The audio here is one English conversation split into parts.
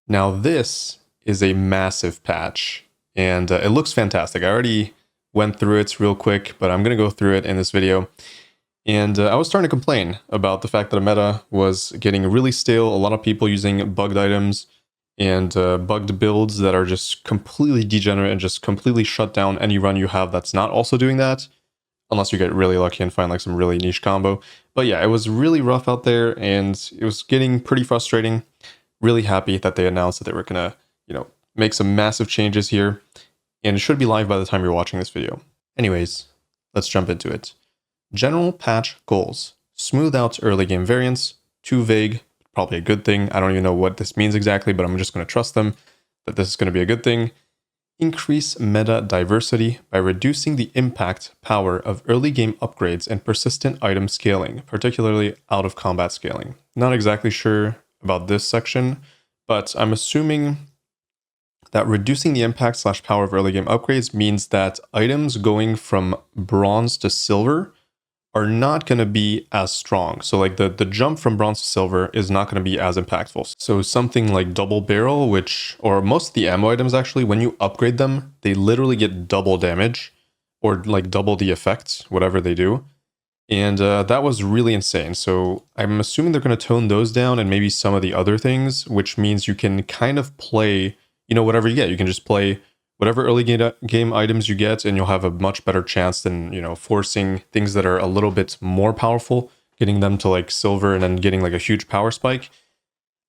Now this is a massive patch, and it looks fantastic. I already went through it real quick, but I'm going to go through it in this video. And I was starting to complain about the fact that a meta was getting really stale, a lot of people using bugged items and bugged builds that are just completely degenerate and just completely shut down any run you have that's not also doing that, unless you get really lucky and find like some really niche combo. But yeah, it was really rough out there and it was getting pretty frustrating. Really happy that they announced that they were gonna, make some massive changes here, and it should be live by the time you're watching this video. Anyways, let's jump into it. General patch goals: smooth out early game variants. Too vague, probably a good thing. I don't even know what this means exactly, but I'm just going to trust them that this is going to be a good thing. Increase meta diversity by reducing the impact power of early game upgrades and persistent item scaling, particularly out of combat scaling. Not exactly sure about this section, but I'm assuming that reducing the impact / power of early game upgrades means that items going from bronze to silver are not going to be as strong. So like the jump from bronze to silver is not going to be as impactful. So something like double barrel, or most of the ammo items actually, when you upgrade them, they literally get double damage or like double the effects, whatever they do. And that was really insane. So I'm assuming they're going to tone those down and maybe some of the other things, which means you can kind of play, whatever you get. You can just play whatever early game items you get, and you'll have a much better chance than, forcing things that are a little bit more powerful, getting them to like silver and then getting like a huge power spike.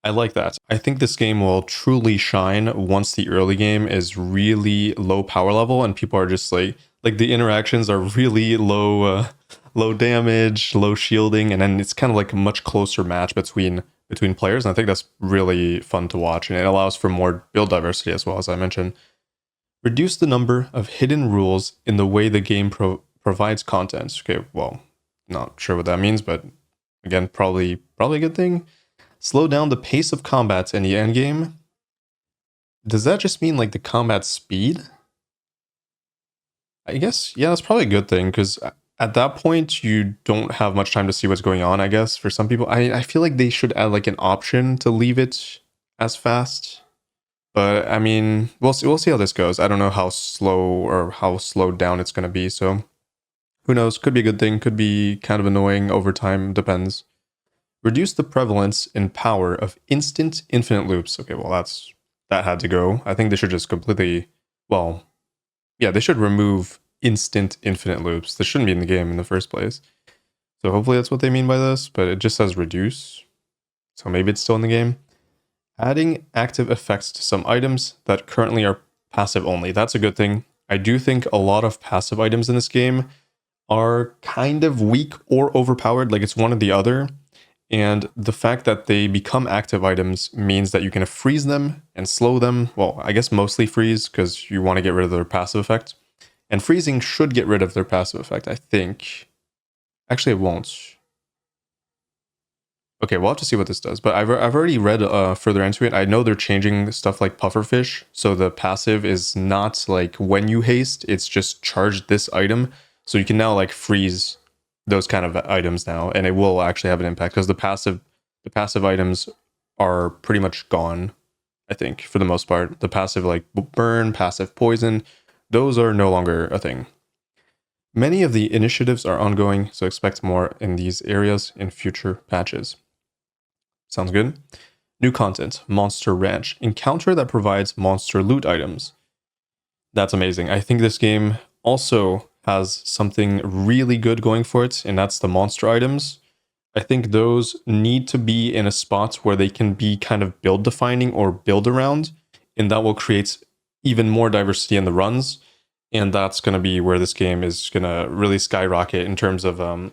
I like that. I think this game will truly shine once the early game is really low power level and people are just like the interactions are really low damage, low shielding, and then it's kind of like a much closer match between players. And I think that's really fun to watch, and it allows for more build diversity as well, as I mentioned. Reduce the number of hidden rules in the way the game provides content. Okay, well, not sure what that means, but again, probably a good thing. Slow down the pace of combat in the end game. Does that just mean like the combat speed? I guess, yeah, that's probably a good thing, because at that point you don't have much time to see what's going on, I guess, for some people. I feel like they should add like an option to leave it as fast. But I mean, we'll see how this goes. I don't know how slow or how slowed down it's going to be, so who knows? Could be a good thing, could be kind of annoying over time, depends. Reduce the prevalence and power of instant infinite loops. Okay, well that had to go. I think they should just completely, they should remove instant infinite loops. This shouldn't be in the game in the first place. So hopefully that's what they mean by this, but it just says reduce. So maybe it's still in the game. Adding active effects to some items that currently are passive only. That's a good thing. I do think a lot of passive items in this game are kind of weak or overpowered, like it's one or the other. And the fact that they become active items means that you can freeze them and slow them. Well, I guess mostly freeze, because you want to get rid of their passive effect. And freezing should get rid of their passive effect, I think. Actually, it won't. Okay, we'll have to see what this does, but I've already read further into it. I know they're changing stuff like pufferfish, so the passive is not like when you haste, it's just charge this item. So you can now like freeze those kind of items now, and it will actually have an impact, because the passive items are pretty much gone, I think, for the most part. The passive like burn, passive poison, those are no longer a thing. Many of the initiatives are ongoing, so expect more in these areas in future patches. Sounds good. New content, Monster Ranch. Encounter that provides monster loot items. That's amazing. I think this game also has something really good going for it, and that's the monster items. I think those need to be in a spot where they can be kind of build defining or build around, and that will create even more diversity in the runs. And that's going to be where this game is going to really skyrocket in terms of fun.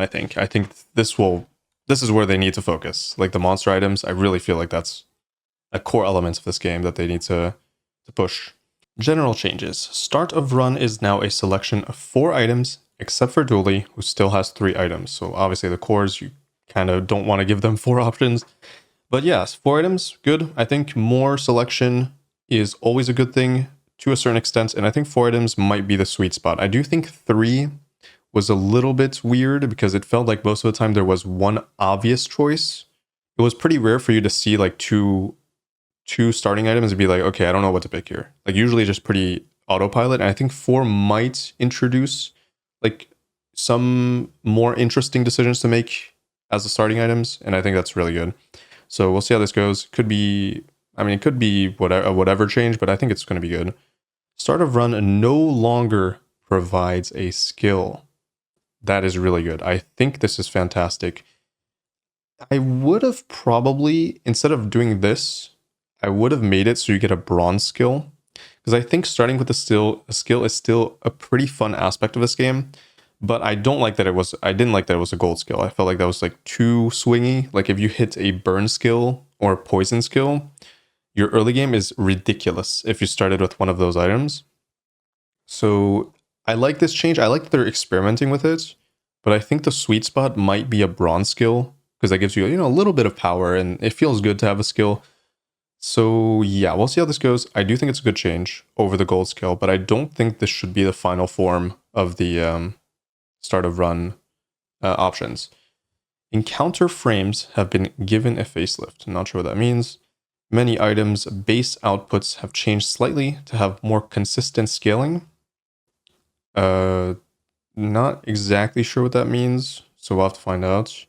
I think this is where they need to focus. Like the monster items, I really feel like that's a core element of this game that they need to push. General changes. Start of run is now a selection of 4 items, except for Dooley, who still has 3 items. So obviously the cores, you kind of don't want to give them 4 options. But yes, 4 items, good. I think more selection is always a good thing to a certain extent, and I think 4 items might be the sweet spot. I do think 3 was a little bit weird, because it felt like most of the time there was one obvious choice it was pretty rare for you to see like two starting items and be like, okay, I don't know what to pick here. Like usually just pretty autopilot. And I think 4 might introduce like some more interesting decisions to make as the starting items, and I think that's really good. So we'll see how this goes. Could be, I mean, it could be whatever change, but I think it's going to be good. Start of run no longer provides a skill. That is really good. I think this is fantastic. I would have probably, instead of doing this, I would have made it so you get a bronze skill. Because I think starting with a skill is still a pretty fun aspect of this game. But I didn't like that it was a gold skill. I felt like that was like too swingy. Like if you hit a burn skill or a poison skill, your early game is ridiculous if you started with one of those items. So I like this change. I like that they're experimenting with it, but I think the sweet spot might be a bronze skill because that gives you, a little bit of power and it feels good to have a skill. So yeah, we'll see how this goes. I do think it's a good change over the gold skill, but I don't think this should be the final form of the start of run options. Encounter frames have been given a facelift. Not sure what that means. Many items' base outputs have changed slightly to have more consistent scaling. Not exactly sure what that means, so we'll have to find out.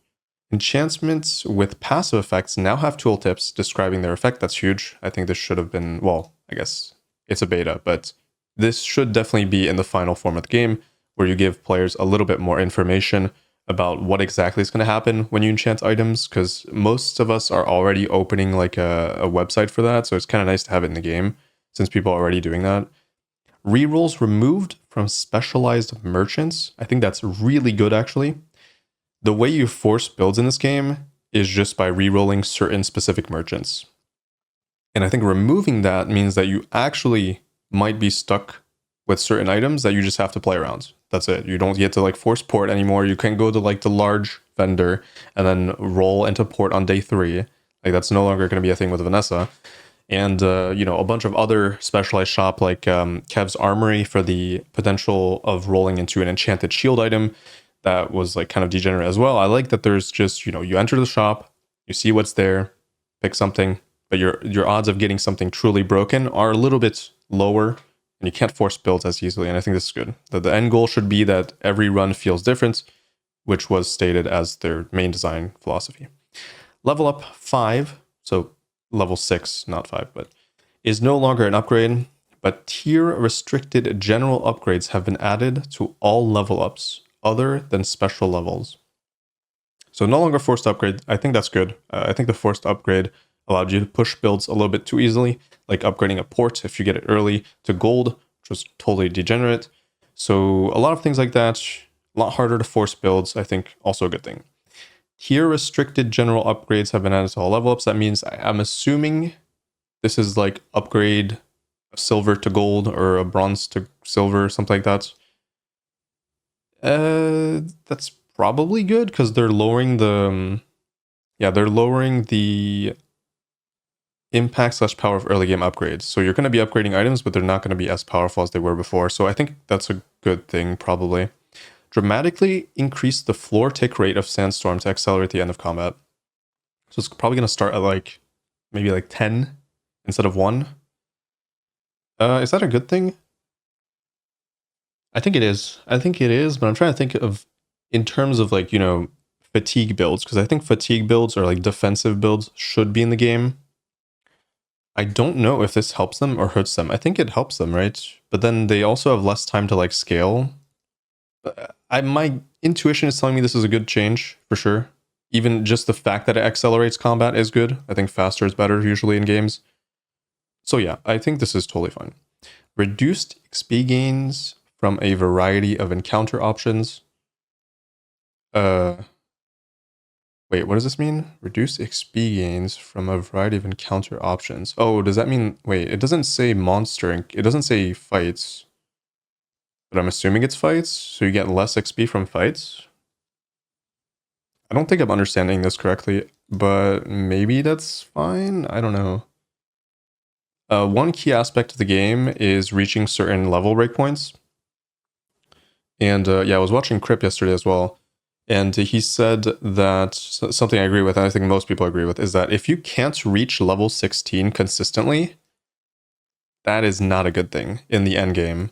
Enchantments with passive effects now have tooltips describing their effect. That's huge. I think this should have been, well, I guess it's a beta, but this should definitely be in the final form of the game, where you give players a little bit more information about what exactly is going to happen when you enchant items, because most of us are already opening like a website for that, so it's kind of nice to have it in the game, since people are already doing that. Rerolls removed from specialized merchants. I think that's really good, actually. The way you force builds in this game is just by rerolling certain specific merchants. And I think removing that means that you actually might be stuck with certain items that you just have to play around. That's it. You don't get to like force port anymore. You can go to like the large vendor and then roll into port on day 3. Like that's no longer going to be a thing with Vanessa. And, a bunch of other specialized shop like Kev's Armory for the potential of rolling into an enchanted shield item that was like kind of degenerate as well. I like that there's just, you enter the shop, you see what's there, pick something, but your odds of getting something truly broken are a little bit lower and you can't force builds as easily. And I think this is good. The end goal should be that every run feels different, which was stated as their main design philosophy. Level up 5, so level 6, not 5, but is no longer an upgrade, but tier restricted general upgrades have been added to all level ups other than special levels. So no longer forced upgrade. I think that's good. I think the forced upgrade allowed you to push builds a little bit too easily, like upgrading a port if you get it early to gold, which was totally degenerate. So a lot of things like that, a lot harder to force builds, I think also a good thing. Tier restricted general upgrades have been added to all level ups. That means I'm assuming this is like upgrade silver to gold or a bronze to silver, something like that. That's probably good because they're lowering the impact / power of early game upgrades. So you're going to be upgrading items, but they're not going to be as powerful as they were before. So I think that's a good thing, probably. Dramatically increase the floor tick rate of Sandstorm to accelerate the end of combat. So it's probably going to start at maybe 10 instead of 1. Is that a good thing? I think it is. But I'm trying to think of in terms of fatigue builds, because I think fatigue builds or defensive builds should be in the game. I don't know if this helps them or hurts them. I think it helps them, right? But then they also have less time to scale. My intuition is telling me this is a good change for sure. Even just the fact that it accelerates combat is good. I think faster is better usually in games. So yeah, I think this is totally fine. Reduced XP gains from a variety of encounter options. Wait, what does this mean? Reduced XP gains from a variety of encounter options. Oh, does that mean... Wait, it doesn't say monster. It doesn't say fights. But I'm assuming it's fights, so you get less XP from fights? I don't think I'm understanding this correctly, but maybe that's fine? I don't know. One key aspect of the game is reaching certain level breakpoints. And yeah, I was watching Crip yesterday as well. And he said that something I agree with, and I think most people agree with, is that if you can't reach level 16 consistently, that is not a good thing in the end game.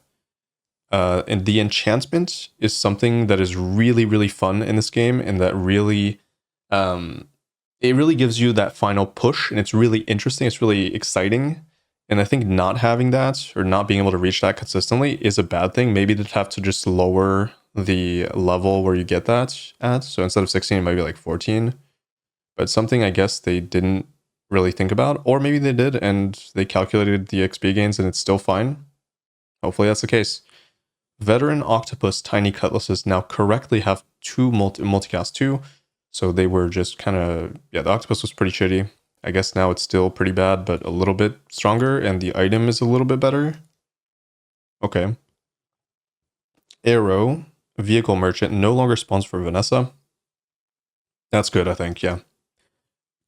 And the enchantment is something that is really, really fun in this game, and that really, it really gives you that final push, and it's really interesting. It's really exciting. And I think not having that or not being able to reach that consistently is a bad thing. Maybe they'd have to just lower the level where you get that at. So instead of 16, it might be like 14. But something I guess they didn't really think about, or maybe they did and they calculated the XP gains and it's still fine. Hopefully that's the case. Veteran Octopus Tiny Cutlasses now correctly have two multicast 2. So they were just kind of, yeah, the Octopus was pretty shitty. I guess now it's still pretty bad, but a little bit stronger, and the item is a little bit better. Okay. Arrow, Vehicle Merchant, no longer spawns for Vanessa. That's good, I think, yeah.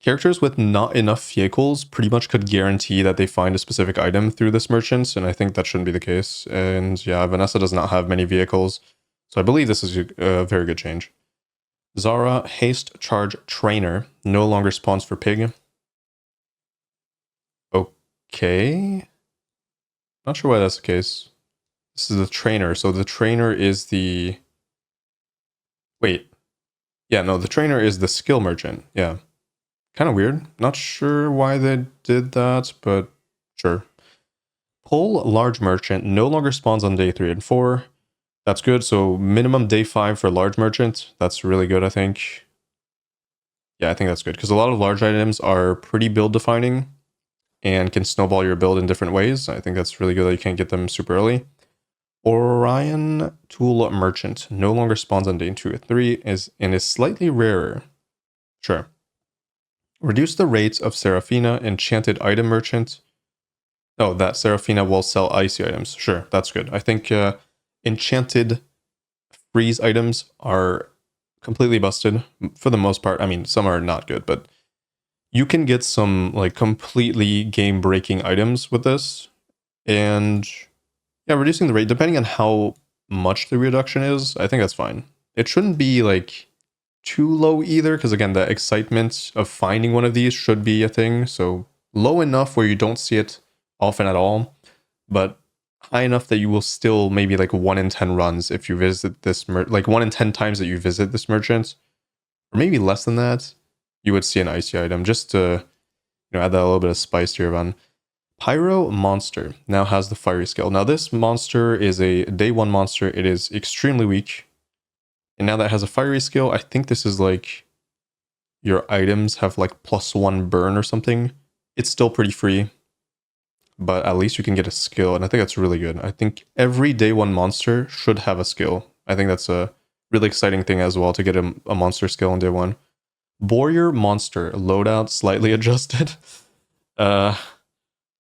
Characters with not enough vehicles pretty much could guarantee that they find a specific item through this merchant, and I think that shouldn't be the case. And yeah, Vanessa does not have many vehicles, so I believe this is a very good change. Zara, Haste Charge Trainer, no longer spawns for Pig. Okay. Not sure why that's the case. This is the trainer, so the trainer is the... Wait. Yeah, no, the trainer is the skill merchant, yeah. Kind of weird. Not sure why they did that, but sure. Pull Large Merchant no longer spawns on day 3 and 4. That's good. So minimum day 5 for Large Merchant. That's really good, I think. Yeah, I think that's good. Because a lot of large items are pretty build defining and can snowball your build in different ways. I think that's really good that you can't get them super early. Orion Tool Merchant no longer spawns on day 2 and 3 and is slightly rarer. Sure. Reduce the rates of Seraphina Enchanted Item Merchant. Oh, that Seraphina will sell icy items. Sure, that's good. I think enchanted freeze items are completely busted for the most part. I mean, some are not good, but you can get some like completely game-breaking items with this. And yeah, reducing the rate, depending on how much the reduction is, I think that's fine. It shouldn't be like too low either, because again, the excitement of finding one of these should be a thing. So low enough where you don't see it often at all, but high enough that you will still maybe like 1 in 10 runs if you visit this like 1 in 10 times that you visit this merchant, or maybe less than that, you would see an icy item, just to add that a little bit of spice to your run. Pyro Monster now has the fiery skill. Now this monster is a day 1 monster. It is extremely weak. And now that it has a fiery skill, I think this is like your items have like +1 burn or something. It's still pretty free, but at least you can get a skill, and I think that's really good. I think every day 1 monster should have a skill. I think that's a really exciting thing as well, to get a monster skill on day 1. Warrior Monster loadout slightly adjusted. I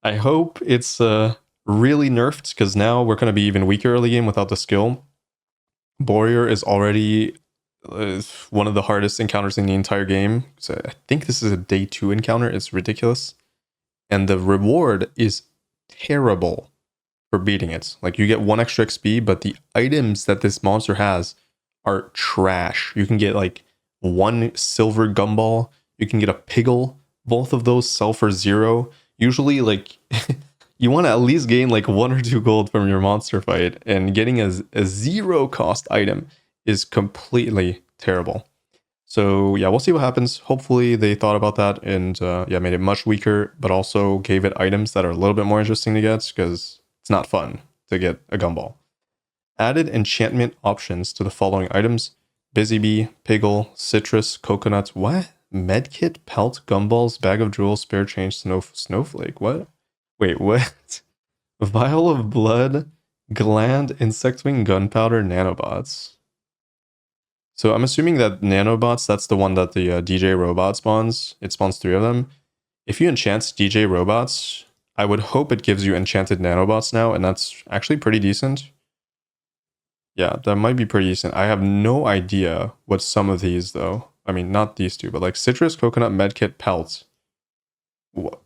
hope it's really nerfed, because now we're going to be even weaker early game without the skill. Warrior is already one of the hardest encounters in the entire game. So I think this is a day 2 encounter. It's ridiculous. And the reward is terrible for beating it. Like, you get 1 extra XP, but the items that this monster has are trash. You can get like 1 silver gumball. You can get a piggle. Both of those sell for 0. Usually, like... You want to at least gain like 1 or 2 gold from your monster fight, and getting a 0 cost item is completely terrible. So yeah, we'll see what happens. Hopefully they thought about that and yeah, made it much weaker, but also gave it items that are a little bit more interesting to get, because it's not fun to get a gumball. Added enchantment options to the following items: Busy Bee, Piggle, Citrus, Coconut, what? Medkit, Pelt, Gumballs, Bag of Jewels, Spare Change, Snowflake, what? Wait, what? Vial of Blood, Gland, Insectwing, Gunpowder, Nanobots. So I'm assuming that Nanobots, that's the one that the DJ Robot spawns. It spawns 3 of them. If you enchant DJ Robots, I would hope it gives you enchanted Nanobots now, and that's actually pretty decent. Yeah, that might be pretty decent. I have no idea what some of these, though. I mean, not these 2, but like Citrus, Coconut, Medkit, Pelt.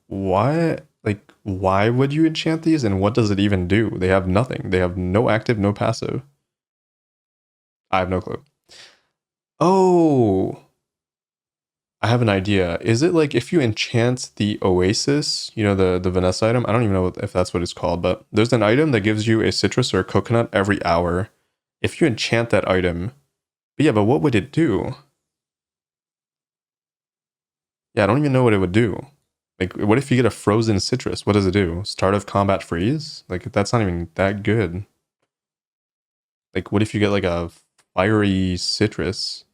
Why? Like, why would you enchant these, and what does it even do? They have nothing. They have no active, no passive. I have no clue. Oh, I have an idea. Is it like if you enchant the Oasis, you know, the Vanessa item? I don't even know if that's what it's called, but there's an item that gives you a citrus or a coconut every hour. If you enchant that item, but yeah, but what would it do? Yeah, I don't even know what it would do. Like, what if you get a frozen citrus? What does it do? Start of combat freeze? Like, that's not even that good. Like, what if you get like a fiery citrus?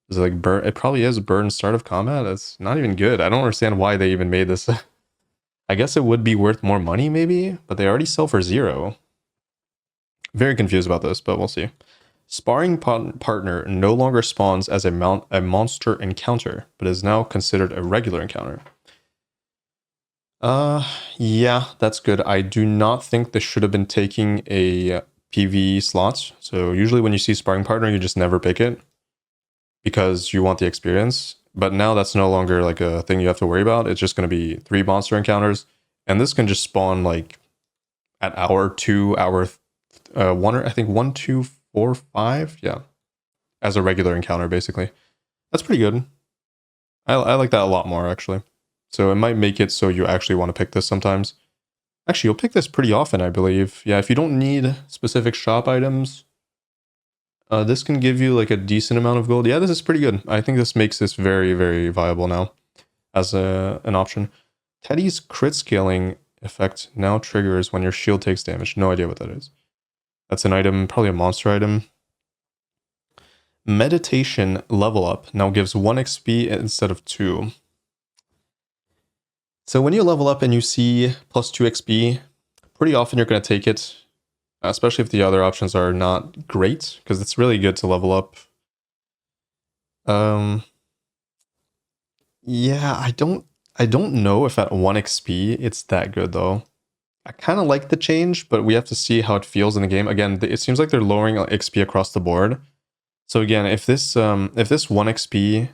Is it like burn? It probably is burn start of combat. That's not even good. I don't understand why they even made this. I guess it would be worth more money, maybe, but they already sell for 0. Very confused about this, but we'll see. Sparring partner no longer spawns as a monster encounter, but is now considered a regular encounter. Yeah, that's good. I do not think this should have been taking a PvE slot. So usually when you see sparring partner, you just never pick it because you want the experience. But now that's no longer like a thing you have to worry about. It's just going to be 3 monster encounters, and this can just spawn like at hour 2, hour 1, or I think 1, 2, 4, 5. Yeah, as a regular encounter, basically. That's pretty good. I like that a lot more, actually. So it might make it so you actually want to pick this sometimes. Actually, you'll pick this pretty often, I believe. Yeah, if you don't need specific shop items, this can give you like a decent amount of gold. Yeah, this is pretty good. I think this makes this very, very viable now as an option. Teddy's crit scaling effect now triggers when your shield takes damage. No idea what that is. That's an item, probably a monster item. Meditation level up now gives 1 XP instead of 2. So when you level up and you see plus 2 XP, pretty often you're going to take it, especially if the other options are not great, because it's really good to level up. Yeah, I don't know if at 1 XP it's that good though. I kind of like the change, but we have to see how it feels in the game. Again, it seems like they're lowering XP across the board. So again, if this 1 XP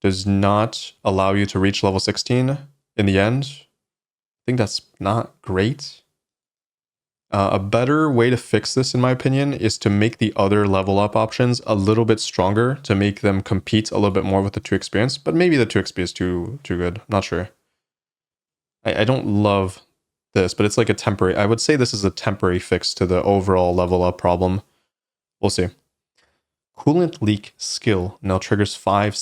does not allow you to reach level 16 in the end, I think that's not great. A better way to fix this, in my opinion, is to make the other level up options a little bit stronger to make them compete a little bit more with the 2 experience. But maybe the 2 XP is too good. Not sure. I don't love this, but it's like a temporary. I would say this is a temporary fix to the overall level up problem. We'll see. Coolant leak skill now triggers 5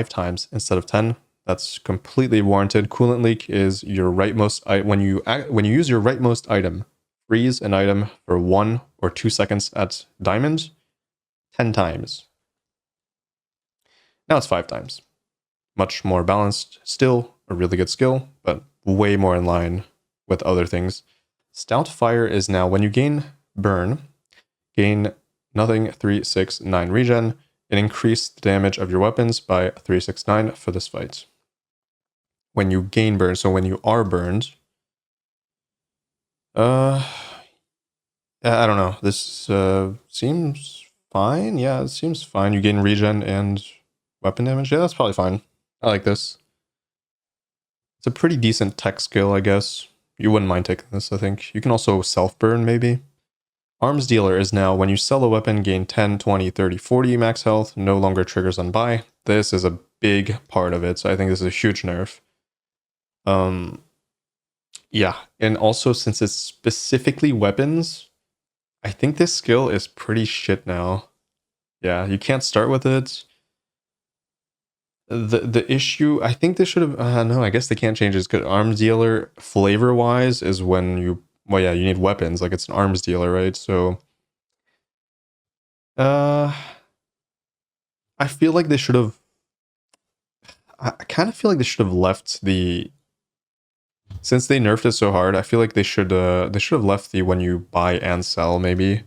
times instead of 10. That's completely warranted. Coolant leak is your rightmost when you use your rightmost item. Freeze an item for 1 or 2 seconds at diamond 10 times. Now it's 5 times. Much more balanced. Still a really good skill, but way more in line with other things. Stout Fire is now when you gain burn, gain nothing 369 regen, and increase the damage of your weapons by 369 for this fight. When you gain burn, so when you are burned, I don't know. This seems fine. Yeah, it seems fine. You gain regen and weapon damage. Yeah, that's probably fine. I like this. It's a pretty decent tech skill, I guess. You wouldn't mind taking this, I think. You can also self-burn, maybe. Arms Dealer is now when you sell a weapon, gain 10, 20, 30, 40 max health. No longer triggers on buy. This is a big part of it, so I think this is a huge nerf. Yeah, and also since it's specifically weapons, I think this skill is pretty shit now. Yeah, you can't start with it. The issue, I think they should have, no, I guess they can't change this because arms dealer flavor wise is when you, well, yeah, you need weapons, like it's an arms dealer, right? So, I feel like they should have, I kind of feel like they should have left the, since they nerfed it so hard, I feel like they should have left the when you buy and sell maybe.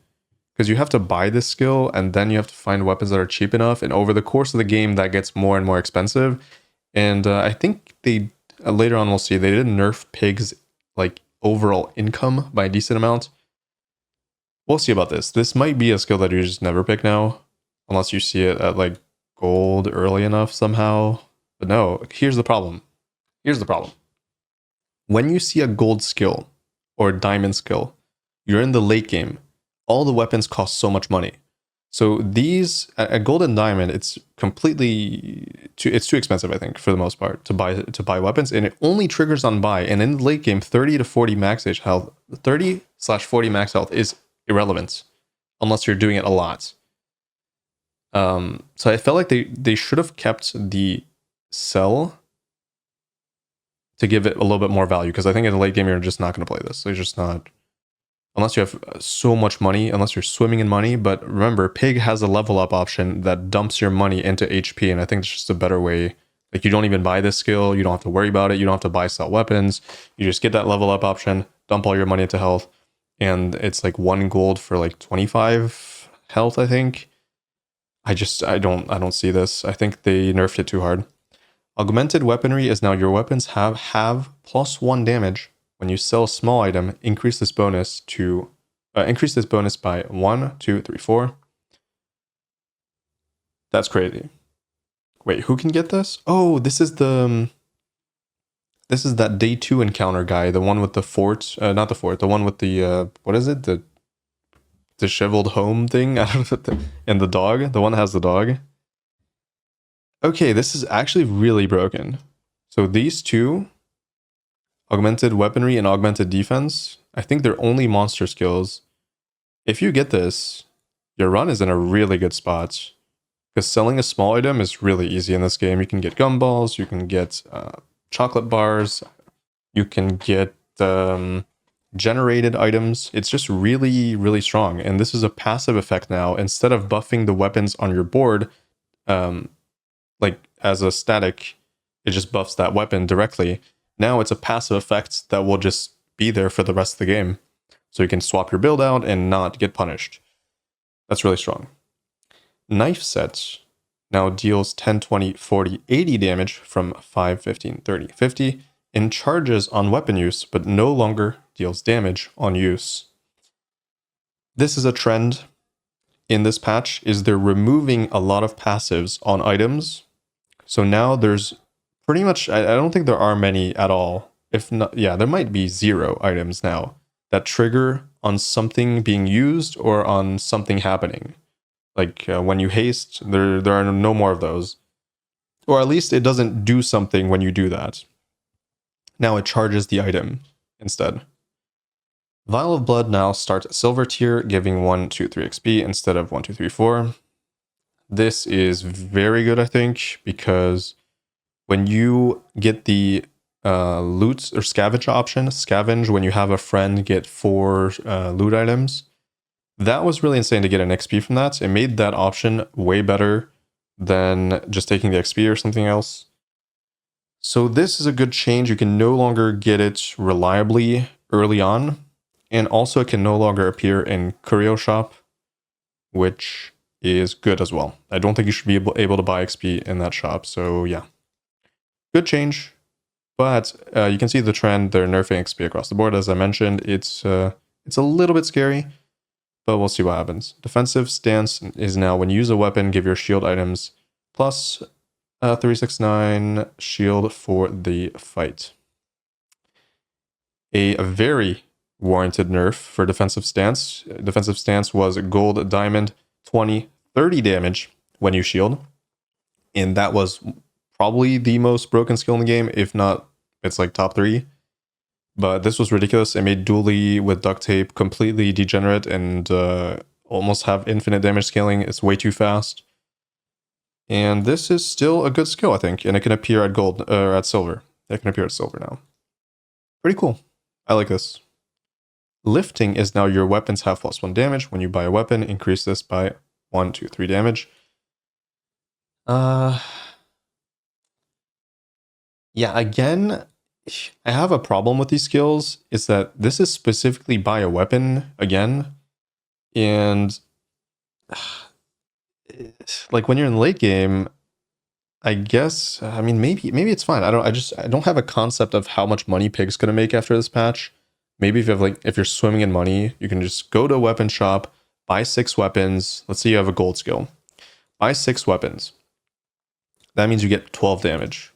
Because you have to buy this skill and then you have to find weapons that are cheap enough. And over the course of the game, that gets more and more expensive. And I think they, later on we'll see, they did nerf Pig's like overall income by a decent amount. We'll see about this. This might be a skill that you just never pick now. Unless you see it at like gold early enough somehow. But no, here's the problem. Here's the problem. When you see a gold skill or a diamond skill, you're in the late game. All the weapons cost so much money. So these at gold and diamond, it's completely it's too expensive, I think, for the most part, to buy weapons, and it only triggers on buy. And in the late game, 30 to 40 max age health, 30/40 max health is irrelevant unless you're doing it a lot. So I felt like they should have kept the sell to give it a little bit more value, because I think in the late game you're just not going to play this. So you're just not, unless you have so much money, unless you're swimming in money. But remember, Pig has a level up option that dumps your money into HP, and I think it's just a better way. Like, you don't even buy this skill, you don't have to worry about it, you don't have to buy sell weapons, you just get that level up option, dump all your money into health, and it's like 1 gold for like 25 health, I think. I don't see this. I think they nerfed it too hard. Augmented weaponry is now your weapons have +1 damage when you sell a small item. Increase this bonus by 1, 2, 3, 4. That's crazy. Wait, who can get this? Oh, this is that day 2 encounter guy, the one with the fort, not the fort, the one with the what is it? The disheveled home thing? I don't know. And the dog, the one that has the dog. Okay, this is actually really broken. So these two, augmented weaponry and augmented defense, I think they're only monster skills. If you get this, your run is in a really good spot, because selling a small item is really easy in this game. You can get gumballs, you can get chocolate bars, you can get generated items. It's just really, really strong. And this is a passive effect now. Instead of buffing the weapons on your board, like as a static, it just buffs that weapon directly. Now it's a passive effect that will just be there for the rest of the game. So you can swap your build out and not get punished. That's really strong. Knife set now deals 10, 20, 40, 80 damage from 5, 15, 30, 50, and charges on weapon use, but no longer deals damage on use. This is a trend in this patch, is they're removing a lot of passives on items. So now there's pretty much, I don't think there are many at all. If not, yeah, there might be 0 items now that trigger on something being used or on something happening. Like when you haste, there are no more of those. Or at least it doesn't do something when you do that. Now it charges the item instead. Vial of Blood now starts at silver tier, giving 1, 2, 3 XP instead of 1, 2, 3, 4. This is very good, I think, because when you get the loot or scavenge option, scavenge when you have a friend get 4 loot items, that was really insane to get an XP from that. It made that option way better than just taking the XP or something else. So this is a good change. You can no longer get it reliably early on, and also it can no longer appear in Curio Shop, which is good as well. I don't think you should be able to buy XP in that shop, so yeah. Good change, but you can see the trend. They're nerfing XP across the board. As I mentioned, it's a little bit scary, but we'll see what happens. Defensive stance is now when you use a weapon, give your shield items plus 369 shield for the fight. A very warranted nerf for defensive stance. Defensive stance was gold, diamond, 20, 30 damage when you shield. And that was probably the most broken skill in the game, if not, it's like top 3. But this was ridiculous. It made Dooley with duct tape completely degenerate and almost have infinite damage scaling. It's way too fast. And this is still a good skill, I think. And it can appear at gold, or at silver. It can appear at silver now. Pretty cool. I like this. Lifting is now your weapons have +1 damage. When you buy a weapon, increase this by 1, 2, 3 damage. Yeah, again, I have a problem with these skills, is that this is specifically buy a weapon again. And like when you're in the late game, I guess, I mean, maybe it's fine. I don't have a concept of how much money Pig's gonna make after this patch. Maybe if you have if you're swimming in money, you can just go to a weapon shop, buy 6 weapons. Let's say you have a gold skill. Buy 6 weapons. That means you get 12 damage.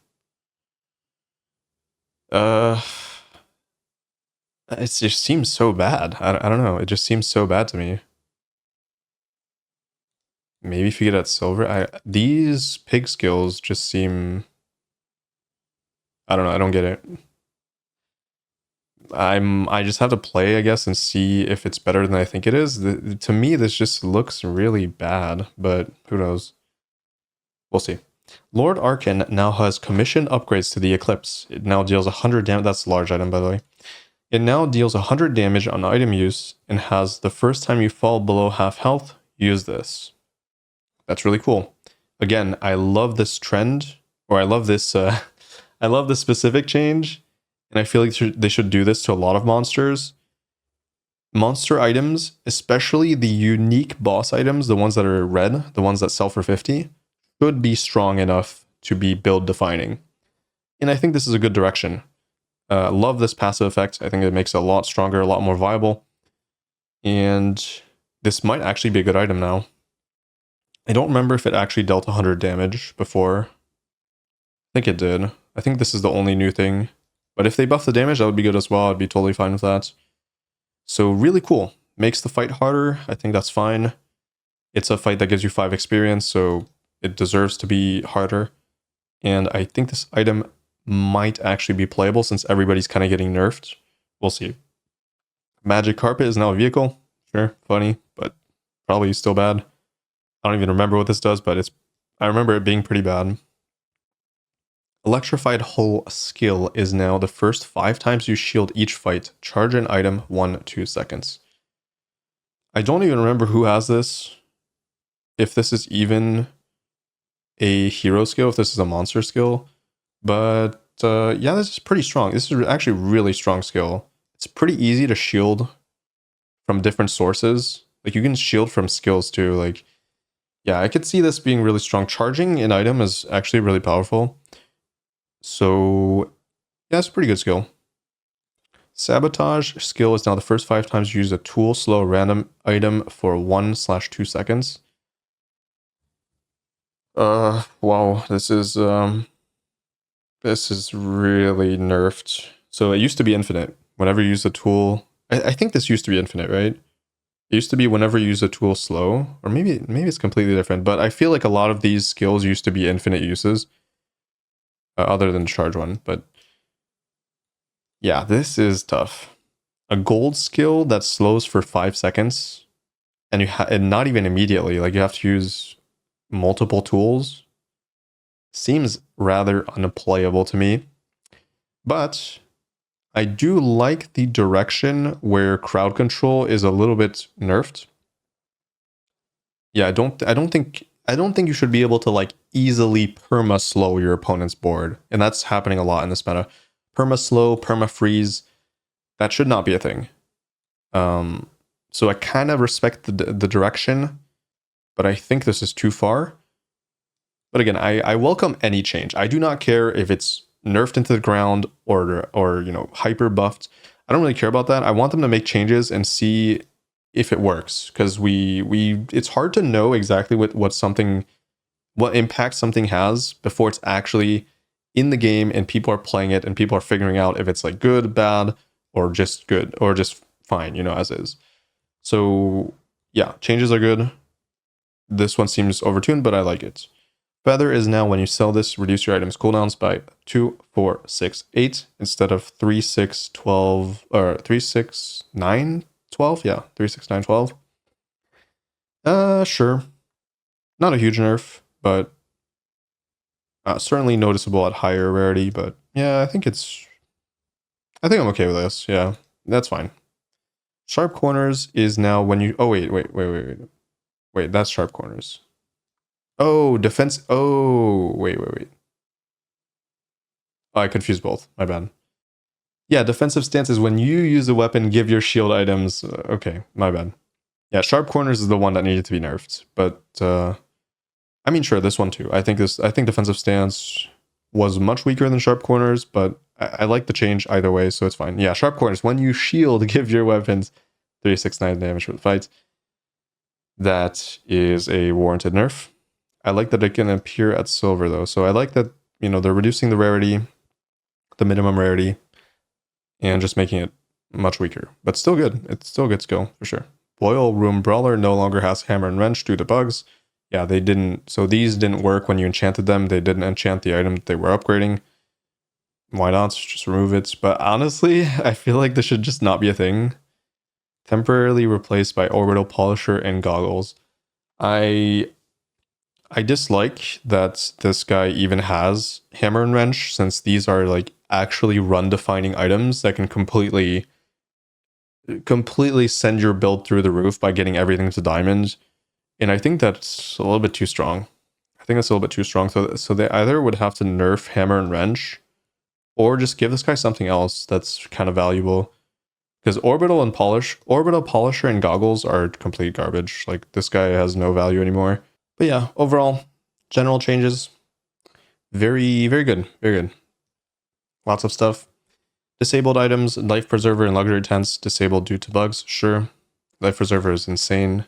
It just seems so bad. I don't know. It just seems so bad to me. Maybe if you get at silver. These pig skills just seem... I don't know, I don't get it. I just have to play, I guess, and see if it's better than I think it is. To me, this just looks really bad, but who knows? We'll see. Lord Arkin now has commission upgrades to the Eclipse. It now deals 100 damage. That's a large item, by the way. It now deals 100 damage on item use and has the first time you fall below half health, use this. That's really cool. Again, I love this trend, or I love this I love this specific change, and I feel like they should do this to a lot of monsters. Monster items, especially the unique boss items, the ones that are red, the ones that sell for 50, should be strong enough to be build defining. And I think this is a good direction. Love this passive effect. I think it makes it a lot stronger, a lot more viable. And this might actually be a good item now. I don't remember if it actually dealt 100 damage before. I think it did. I think this is the only new thing. But if they buff the damage, that would be good as well. I'd be totally fine with that. So really cool. Makes the fight harder. I think that's fine. It's a fight that gives you 5 experience, so it deserves to be harder. And I think this item might actually be playable since everybody's kind of getting nerfed. We'll see. Magic Carpet is now a vehicle. Sure, funny, but probably still bad. I don't even remember what this does, but I remember it being pretty bad. Electrified Hull skill is now the first 5 times you shield each fight, charge an item 1-2 seconds. I don't even remember who has this. If this is even a hero skill, if this is a monster skill. But yeah, this is pretty strong. This is actually a really strong skill. It's pretty easy to shield from different sources. Like you can shield from skills too. Like, yeah, I could see this being really strong. Charging an item is actually really powerful. So yeah, it's a pretty good skill. Sabotage skill is now the first 5 times you use a tool slow random item for 1/2 seconds. Wow, this is really nerfed. So it used to be infinite. Whenever you use a tool, I think this used to be infinite, right? It used to be whenever you use a tool slow, or maybe it's completely different, but I feel like a lot of these skills used to be infinite uses, other than the charge one, but yeah, this is tough. A gold skill that slows for 5 seconds, and and not even immediately, like you have to use multiple tools, seems rather unplayable to me. But I do like the direction where crowd control is a little bit nerfed. Yeah, I don't think you should be able to like easily perma slow your opponent's board, and that's happening a lot in this meta. Perma slow, perma freeze, that should not be a thing. So I kind of respect the direction, but I think this is too far. But again, I welcome any change. I do not care if it's nerfed into the ground or you know, hyper buffed. I don't really care about that. I want them to make changes and see if it works, because it's hard to know exactly what impact something has before it's actually in the game and people are playing it and people are figuring out if it's like good, bad, or just good, or just fine, you know, as is. So yeah, changes are good. This one seems overtuned, but I like it. Feather is now when you sell this, reduce your items cooldowns by 2, 4, 6, 8 instead of 3, 6, 12, or 3, 6, 9, 12. Yeah, 3, 6, 9, 12. Sure. Not a huge nerf, but certainly noticeable at higher rarity. But yeah, I think I'm okay with this. Yeah, that's fine. Sharp corners is now when you... Oh, wait. Wait, that's sharp corners. Oh, defense... Oh, wait. Oh, I confused both. My bad. Yeah, defensive stance is when you use a weapon, give your shield items... Okay, my bad. Yeah, sharp corners is the one that needed to be nerfed. But, I mean, sure, this one too. I think defensive stance was much weaker than sharp corners, but I like the change either way, so it's fine. Yeah, sharp corners. When you shield, give your weapons 3, 6, 9 damage for the fight. That is a warranted nerf. I like that it can appear at silver though. So I like that, you know, they're reducing the rarity, the minimum rarity, and just making it much weaker. But still good. It's still a good skill for sure. Boil Room Brawler no longer has hammer and wrench due to bugs. yeah, they didn't. So these didn't work when you enchanted them. They didn't enchant the item that they were upgrading. Why not? Just remove it. But honestly, I feel like this should just not be a thing. Temporarily replaced by orbital polisher and goggles. I dislike that this guy even has hammer and wrench, since these are like actually run defining items that can completely send your build through the roof by getting everything to diamond. And I think that's a little bit too strong. I think that's a little bit too strong. So they either would have to nerf hammer and wrench, or just give this guy something else that's kind of valuable. Because orbital polisher and goggles are complete garbage. Like, this guy has no value anymore. But yeah, overall, general changes, very, very good. Very good. Lots of stuff. Disabled items, life preserver and luxury tents, disabled due to bugs. Sure. Life preserver is insane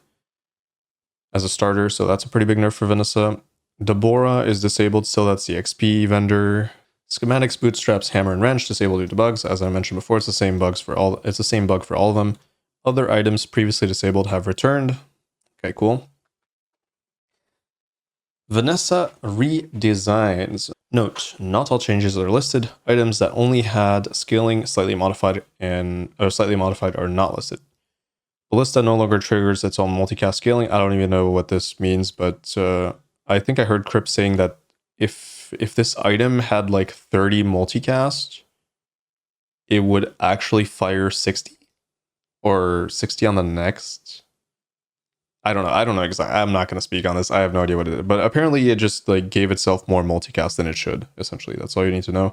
as a starter, so that's a pretty big nerf for Vanessa. Deborah is disabled still, that's the XP vendor. Schematics, bootstraps, hammer and wrench, disabled due to bugs. As I mentioned before, it's the same bug for all of them. Other items previously disabled have returned. Okay, cool. Vanessa redesigns. Note, not all changes are listed. Items that only had scaling slightly modified are not listed. Ballista no longer triggers its own multicast scaling. I don't even know what this means, but I think I heard Crypt saying that if this item had like 30 multicast, it would actually fire 60 or 60 on the next. I don't know exactly. I'm not going to speak on this. I have no idea what it is, but apparently it just like gave itself more multicast than it should. Essentially, that's all you need to know.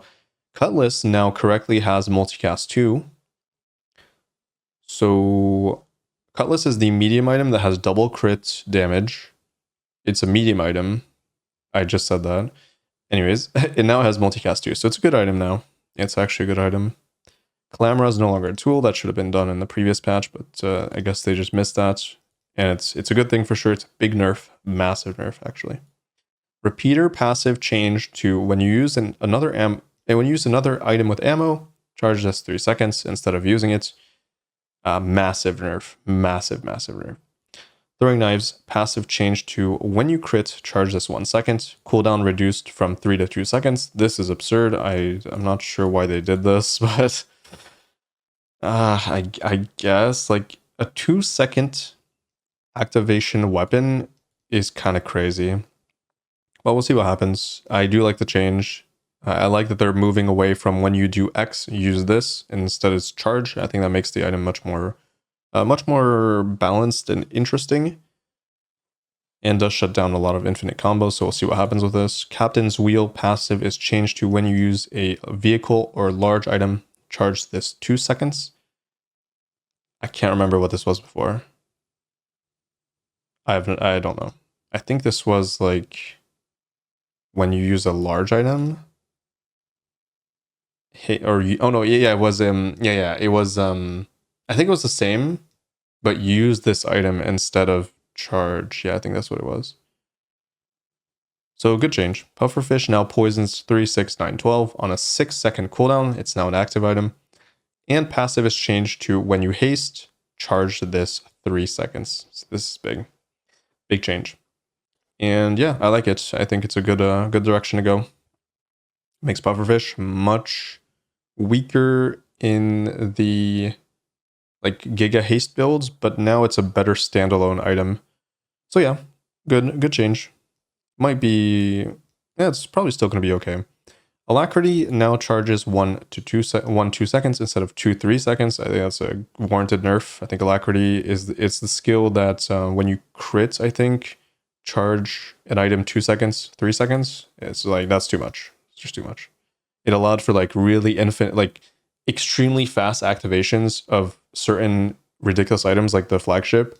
Cutlass now correctly has multicast 2. So Cutlass is the medium item that has double crit damage. It's a medium item. I just said that. Anyways, it now has multicast 2, so it's a good item now. It's actually a good item. Clamora is no longer a tool. That should have been done in the previous patch, but I guess they just missed that. And it's a good thing for sure. It's a big nerf, massive nerf actually. Repeater passive change to when you use another item with ammo, charge this 3 seconds instead of using it. Massive nerf, massive nerf. Throwing knives, passive change to when you crit, charge this 1 second. Cooldown reduced from 3 to 2 seconds. This is absurd. I'm not sure why they did this, but I guess like a 2-second activation weapon is kind of crazy. But we'll see what happens. I do like the change. I like that they're moving away from when you do X, use this, and instead it's charge. I think that makes the item much more balanced and interesting, and does shut down a lot of infinite combos, so we'll see what happens with this. Captain's Wheel passive is changed to when you use a vehicle or large item, charge this 2 seconds. I can't remember what this was before. I don't know. I think this was like when you use a large item. It was it was I think it was the same, but use this item instead of charge. Yeah, I think that's what it was. So good change. Pufferfish now poisons 3, 6, 9, 12 on a 6-second cooldown. It's now an active item. And passive is changed to when you haste, charge this 3 seconds. So this is big. Big change. And yeah, I like it. I think it's a good direction to go. Makes Pufferfish much weaker in the like Giga Haste builds, but now it's a better standalone item. So yeah, good change. Might be, yeah, it's probably still going to be okay. Alacrity now charges 1 to 2 seconds instead of 2, 3 seconds. I think that's a warranted nerf. I think Alacrity it's the skill that when you crit, I think, charge an item 2 seconds, 3 seconds. It's like, that's too much. It's just too much. It allowed for like really infinite, like extremely fast activations of certain ridiculous items like the flagship.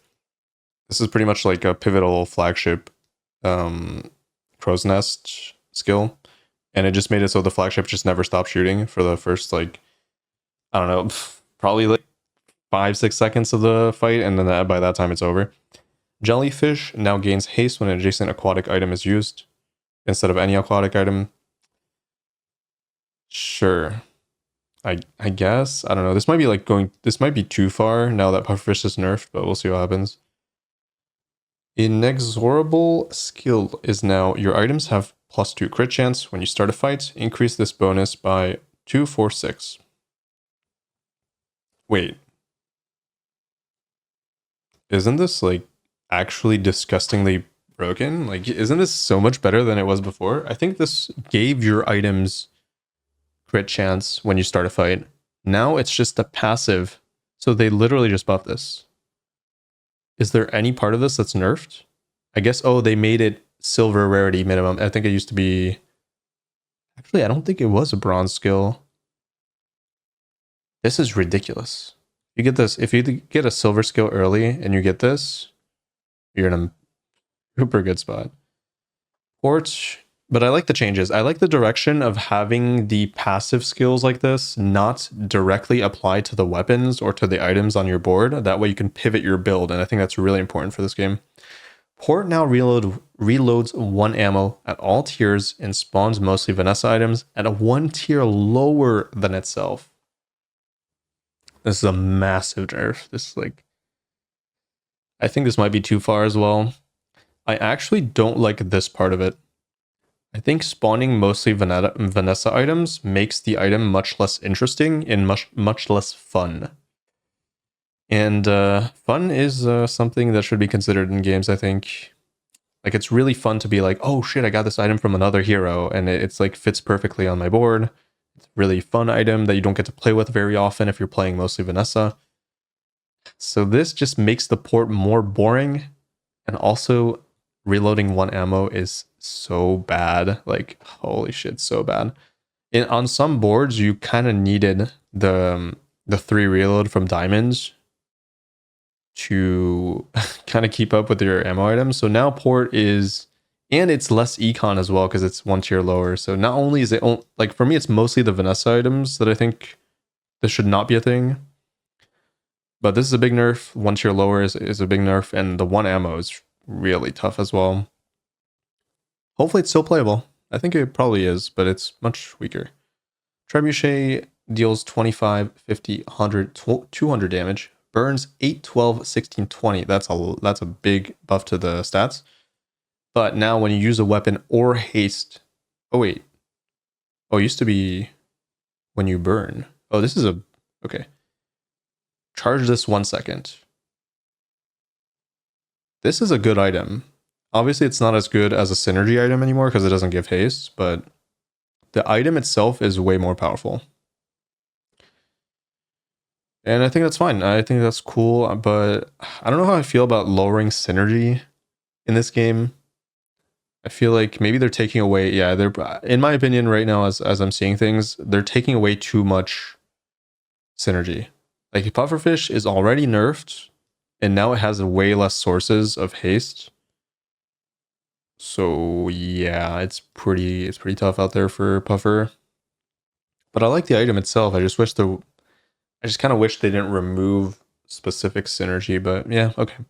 This is pretty much like a pivotal flagship crow's nest skill. And it just made it so the flagship just never stopped shooting for the first, like, I don't know, probably like 5-6 seconds of the fight. And then by that time it's over. Jellyfish now gains haste when an adjacent aquatic item is used instead of any aquatic item. Sure. I guess. I don't know. This might be too far now that Pufferfish is nerfed, but we'll see what happens. Inexorable skill is now your items have +2 crit chance when you start a fight. Increase this bonus by 2, 4, 6. Wait. Isn't this like actually disgustingly broken? Like, isn't this so much better than it was before? I think this gave your items crit chance when you start a fight. Now it's just a passive. So they literally just buffed this. Is there any part of this that's nerfed? I guess, oh, they made it silver rarity minimum. I think it used to be... Actually, I don't think it was a bronze skill. This is ridiculous. You get this, if you get a silver skill early and you get this, you're in a super good spot. Port, but I like the changes. I like the direction of having the passive skills like this not directly apply to the weapons or to the items on your board. That way you can pivot your build, and I think that's really important for this game. Port now reloads 1 ammo at all tiers and spawns mostly Vanessa items at a 1 tier lower than itself. This is a massive nerf. This is like... I think this might be too far as well. I actually don't like this part of it. I think spawning mostly Vanessa items makes the item much less interesting and much less fun. And fun is something that should be considered in games, I think. Like, it's really fun to be like, oh shit, I got this item from another hero, and it's like fits perfectly on my board. It's a really fun item that you don't get to play with very often if you're playing mostly Vanessa. So this just makes the port more boring, and also reloading 1 ammo is so bad. Like, holy shit, so bad. On some boards, you kind of needed the 3 reload from diamonds to kind of keep up with your ammo items. So now port is, and it's less econ as well because it's 1 tier lower. So not only is it, like for me, it's mostly the Vanessa items that I think this should not be a thing. But this is a big nerf. 1 tier lower is a big nerf, and the 1 ammo is really tough as well. Hopefully it's still playable. I think it probably is, but it's much weaker. Trebuchet deals 25, 50, 100, 200 damage. Burns 8, 12, 16, 20. That's a big buff to the stats. But now when you use a weapon or haste... Oh, wait. Oh, it used to be when you burn. Oh, this is a... Okay. Charge this 1 second. This is a good item. Obviously, it's not as good as a synergy item anymore because it doesn't give haste, but the item itself is way more powerful. And I think that's fine. I think that's cool, but I don't know how I feel about lowering synergy in this game. I feel like maybe they're taking away, yeah, they're, in my opinion right now, as I'm seeing things, they're taking away too much synergy. Like, pufferfish is already nerfed, and now it has way less sources of haste. So yeah, it's pretty tough out there for puffer. But I like the item itself. I just kind of wish they didn't remove specific synergy, but yeah, okay.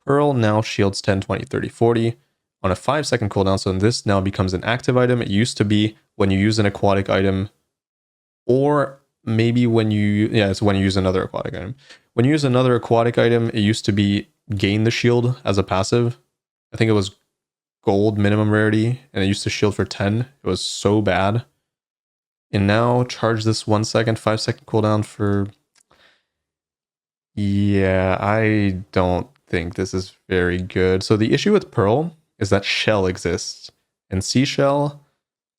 Pearl now shields 10, 20, 30, 40 on a 5-second cooldown. So this now becomes an active item. It used to be when you use an aquatic item, or maybe when you, yeah, it's when you use another aquatic item. When you use another aquatic item, it used to be gain the shield as a passive. I think it was gold minimum rarity, and it used to shield for 10. It was so bad. And now charge this 1 second, 5-second cooldown for... Yeah, I don't think this is very good. So the issue with Pearl is that Shell exists. And Seashell,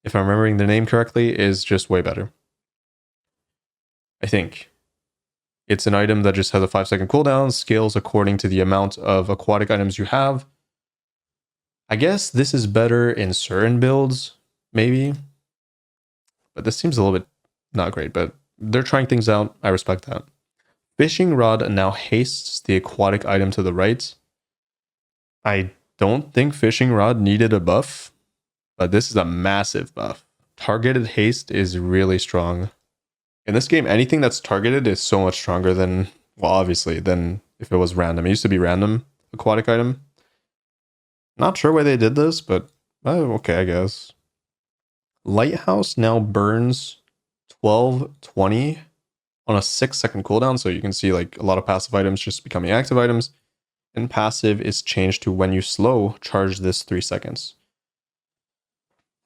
if I'm remembering the name correctly, is just way better. I think. It's an item that just has a 5-second cooldown, scales according to the amount of aquatic items you have. I guess this is better in certain builds, maybe. But this seems a little bit not great, but they're trying things out. I respect that. Fishing rod now hastes the aquatic item to the right. I don't think fishing rod needed a buff, but this is a massive buff. Targeted haste is really strong. In this game, anything that's targeted is so much stronger than, well, obviously, than if it was random. It used to be random aquatic item. Not sure why they did this, but okay, I guess. Lighthouse now burns 12, 20 on a 6-second cooldown, so you can see like a lot of passive items just becoming active items. and passive is changed to when you slow, charge this 3 seconds.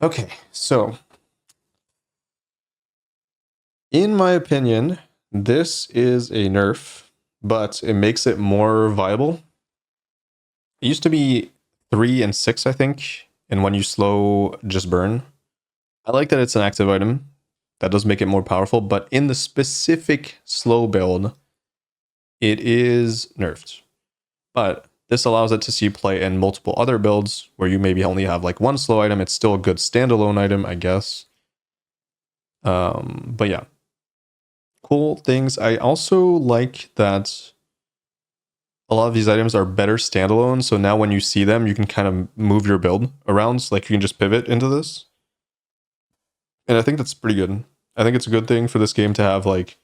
Okay, so in my opinion, this is a nerf, but it makes it more viable. It used to be 3 and 6, I think, and when you slow, just burn. I like that it's an active item. That does make it more powerful, but in the specific slow build, it is nerfed. But this allows it to see play in multiple other builds where you maybe only have like one slow item. It's still a good standalone item, I guess. But yeah, cool things. I also like that a lot of these items are better standalone. So now when you see them, you can kind of move your build around. So like you can just pivot into this. And I think that's pretty good. I think it's a good thing for this game to have like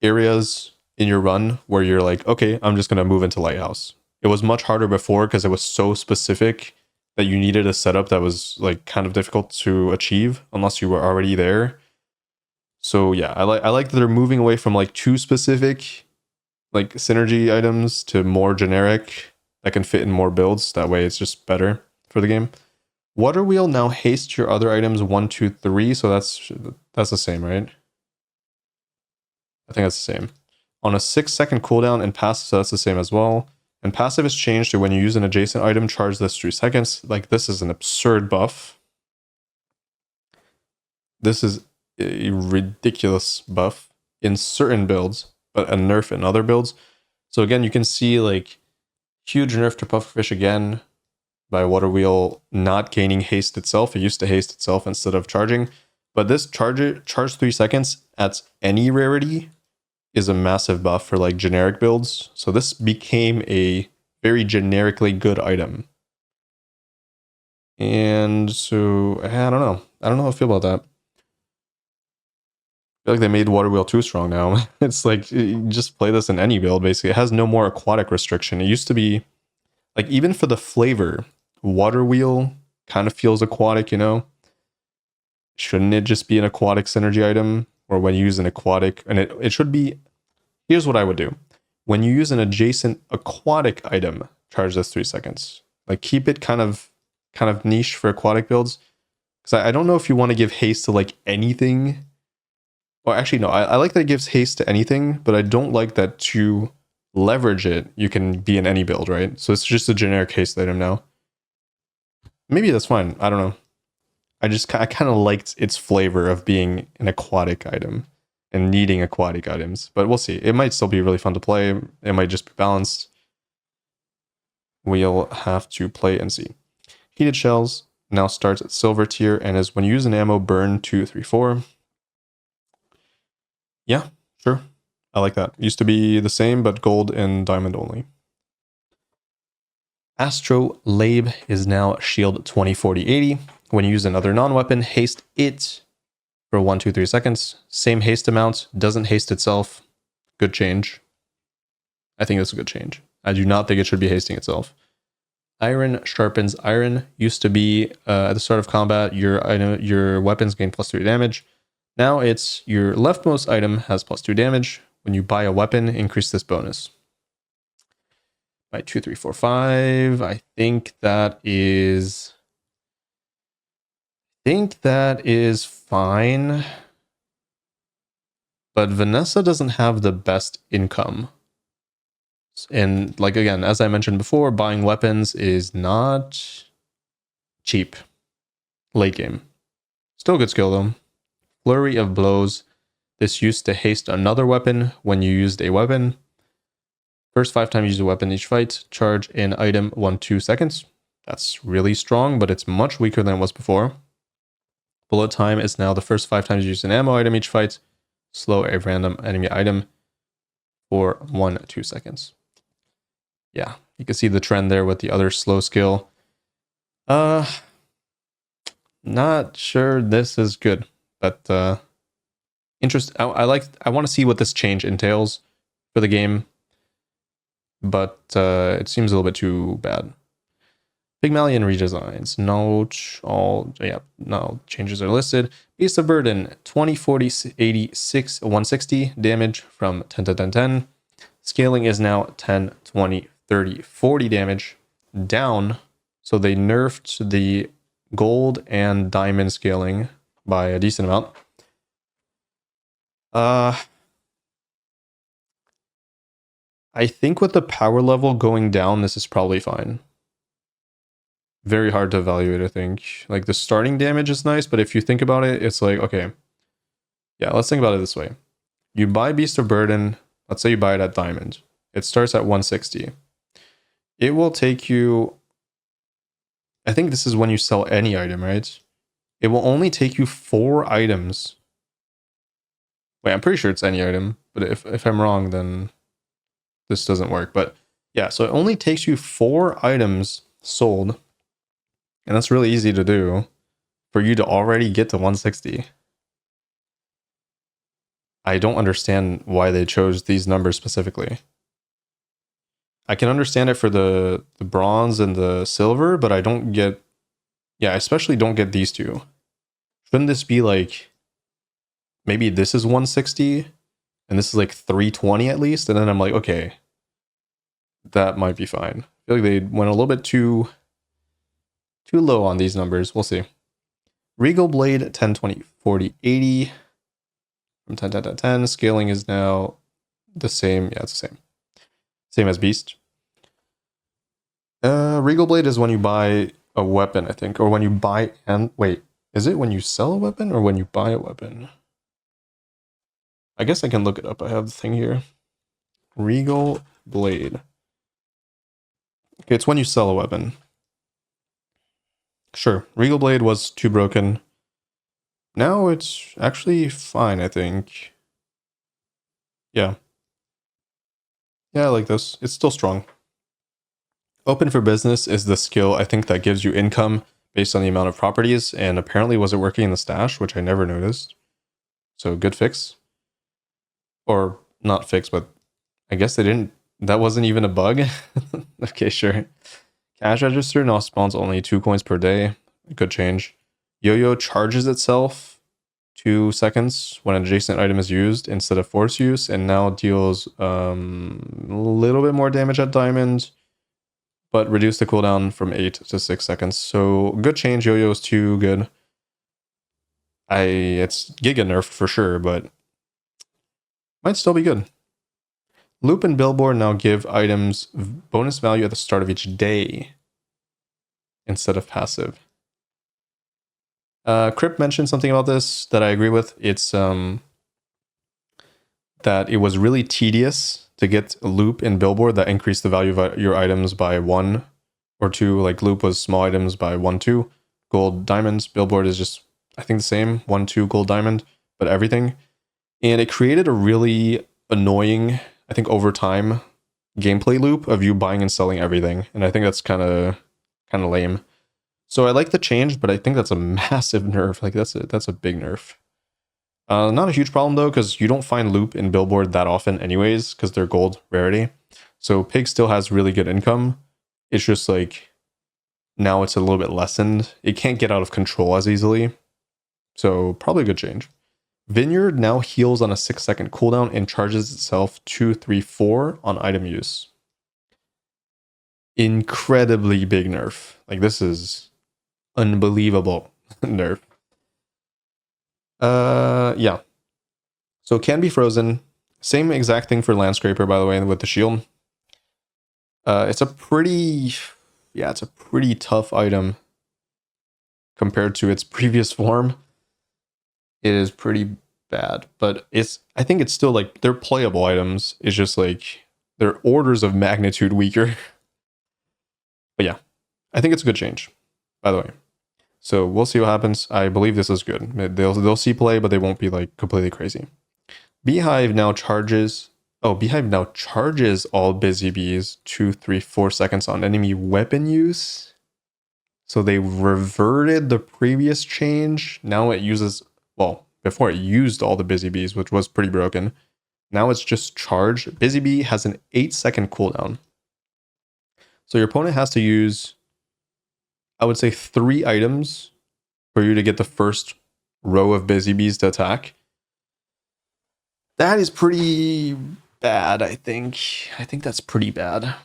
areas in your run where you're like, okay, I'm just going to move into Lighthouse. It was much harder before because it was so specific that you needed a setup that was like kind of difficult to achieve unless you were already there. So yeah, I like that they're moving away from like too specific like synergy items to more generic that can fit in more builds. That way it's just better for the game. Water Wheel now hastes your other items 1, 2, 3. So that's the same, right? I think that's the same. On a 6-second cooldown and passive, so that's the same as well. And passive is changed to when you use an adjacent item, charge this 3 seconds. Like this is an absurd buff. This is a ridiculous buff in certain builds, but a nerf in other builds. So again, you can see like huge nerf to Pufferfish again by Water Wheel not gaining haste itself. It used to haste itself instead of charging. But this charge 3 seconds at any rarity is a massive buff for like generic builds. So this became a very generically good item. And so I don't know. I don't know how I feel about that. I feel like they made Water Wheel too strong now. It's like you just play this in any build basically. It has no more aquatic restriction. It used to be like even for the flavor, Water Wheel kind of feels aquatic, you know? Shouldn't it just be an aquatic synergy item? Or when you use an aquatic, and it should be, here's what I would do. When you use an adjacent aquatic item, charge this 3 seconds. Like keep it kind of niche for aquatic builds. Because I don't know if you want to give haste to like anything. Or actually, no, I like that it gives haste to anything, but I don't like that to leverage it, you can be in any build, right? So it's just a generic haste item now. Maybe that's fine. I don't know. I kind of liked its flavor of being an aquatic item and needing aquatic items, but we'll see. It might still be really fun to play. It might just be balanced. We'll have to play and see. Heated Shells now starts at silver tier and is when you use an ammo, burn 2, 3, 4. Yeah, sure. I like that. Used to be the same, but gold and diamond only. Astrolabe is now shield 20, 40, 80. When you use another non-weapon, haste it for 1, 2, 3 seconds. Same haste amount, doesn't haste itself. Good change. I think that's a good change. I do not think it should be hasting itself. Iron sharpens iron. Used to be at the start of combat, your weapons gain +3 damage. Now it's your leftmost item has +2 damage. When you buy a weapon, increase this bonus by 2, 3, 4, 5. I think that is fine. But Vanessa doesn't have the best income. And like again, as I mentioned before, buying weapons is not cheap late game. Still good skill though. Flurry of Blows. This used to haste another weapon when you used a weapon. First 5 times you use a weapon each fight, charge an item 1, 2 seconds. That's really strong, but it's much weaker than it was before. Bullet time is now the first 5 times you use an ammo item each fight, slow a random enemy item for 1, 2 seconds. Yeah, you can see the trend there with the other slow skill. Not sure this is good, but I want to see what this change entails for the game, but it seems a little bit too bad. Pygmalien redesigns. No changes are listed. Beast of Burden, 20, 40, 86, 160 damage from 10 to 10, 10. Scaling is now 10, 20, 30, 40 damage down. So they nerfed the gold and diamond scaling by a decent amount. I think with the power level going down, this is probably fine. Very hard to evaluate, I think. Like, the starting damage is nice, but if you think about it, it's like, okay. Yeah, let's think about it this way. You buy Beast of Burden, let's say you buy it at diamond. It starts at 160. It will take you, I think this is when you sell any item, right? It will only take you 4 items. Wait, I'm pretty sure it's any item, but if I'm wrong, then this doesn't work. But yeah, so it only takes you 4 items sold, and that's really easy to do, for you to already get to 160. I don't understand why they chose these numbers specifically. I can understand it for the bronze and the silver, but I don't get, yeah, I especially don't get these two. Shouldn't this be like, maybe this is 160 and this is like 320 at least? And then I'm like, okay, that might be fine. I feel like they went a little bit too low on these numbers. We'll see. Regal Blade, 10, 20, 40, 80. From 10, 10, 10, 10. Scaling is now the same. Yeah, it's the same. Same as Beast. Regal Blade is when you buy a weapon, I think. Or when you buy and wait, is it when you sell a weapon or when you buy a weapon? I guess I can look it up. I have the thing here. Regal Blade. Okay, it's when you sell a weapon. Sure, Regal Blade was too broken. Now it's actually fine, I think. Yeah. Yeah, I like this. It's still strong. Open for business is the skill, I think, that gives you income based on the amount of properties, and apparently wasn't working in the stash, which I never noticed. So good fix. Or not fix, but I guess they didn't, that wasn't even a bug. Okay, sure. Cash register now spawns only 2 coins per day. Good change. Yo-yo charges itself 2 seconds when an adjacent item is used instead of force use, and now deals a little bit more damage at diamond, but reduce the cooldown from 8 to 6 seconds. So good change. Yo-yo is too good. It's giga nerfed for sure, but might still be good. Loop and Billboard now give items bonus value at the start of each day instead of passive. Crypt mentioned something about this that I agree with. It's that it was really tedious to get a loop and billboard that increased the value of your items by 1 or 2. Like loop was small items by 1, 2. Gold, diamonds. Billboard is just, I think, the same. 1, 2 gold, diamond, but everything. And it created a really annoying, I think, over time gameplay loop of you buying and selling everything. And I think that's kind of lame. So I like the change, but I think that's a massive nerf. Like that's a big nerf. Not a huge problem though, because you don't find loop and billboard that often anyways, because they're gold rarity. So Pig still has really good income. It's just like now it's a little bit lessened. It can't get out of control as easily. So probably a good change. Vineyard now heals on a 6-second cooldown and charges itself 2, 3, 4 on item use. Incredibly big nerf. Like this is unbelievable nerf. Yeah. So it can be frozen. Same exact thing for Landscraper, by the way, with the shield. It's a pretty tough item compared to its previous form. It is pretty bad, but I think it's still like they're playable items. It's just like they're orders of magnitude weaker. But yeah, I think it's a good change, by the way. So we'll see what happens. I believe this is good. They'll see play, but they won't be like completely crazy. Beehive now charges all busy bees 2, 3, 4 seconds on enemy weapon use. So they reverted the previous change. Now it uses, well, before it used all the busy bees, which was pretty broken. Now it's just charged. Busy bee has an 8-second cooldown. So your opponent has to use, I would say, 3 items for you to get the first row of busy bees to attack. That is pretty bad, I think. I think that's pretty bad.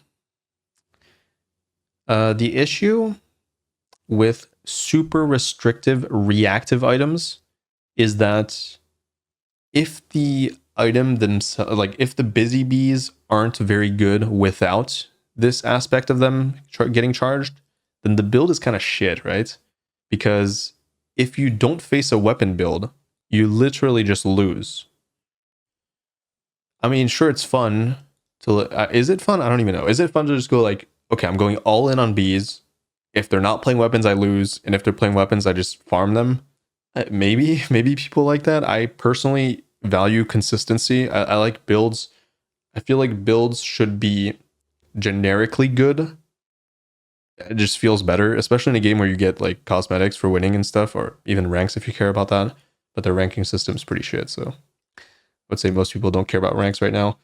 The issue with super restrictive reactive items is that if the item themselves, like if the busy bees aren't very good without this aspect of them getting charged, then the build is kind of shit, right? Because if you don't face a weapon build, you literally just lose. I mean, sure, it's fun to. Is it fun? I don't even know. Is it fun to just go like, okay, I'm going all in on bees. If they're not playing weapons, I lose, and if they're playing weapons, I just farm them. Maybe people like that. I personally value consistency. I like builds. I feel like builds should be generically good. It just feels better, especially in a game where you get like cosmetics for winning and stuff, or even ranks if you care about that. But their ranking system's pretty shit, so I would say most people don't care about ranks right now.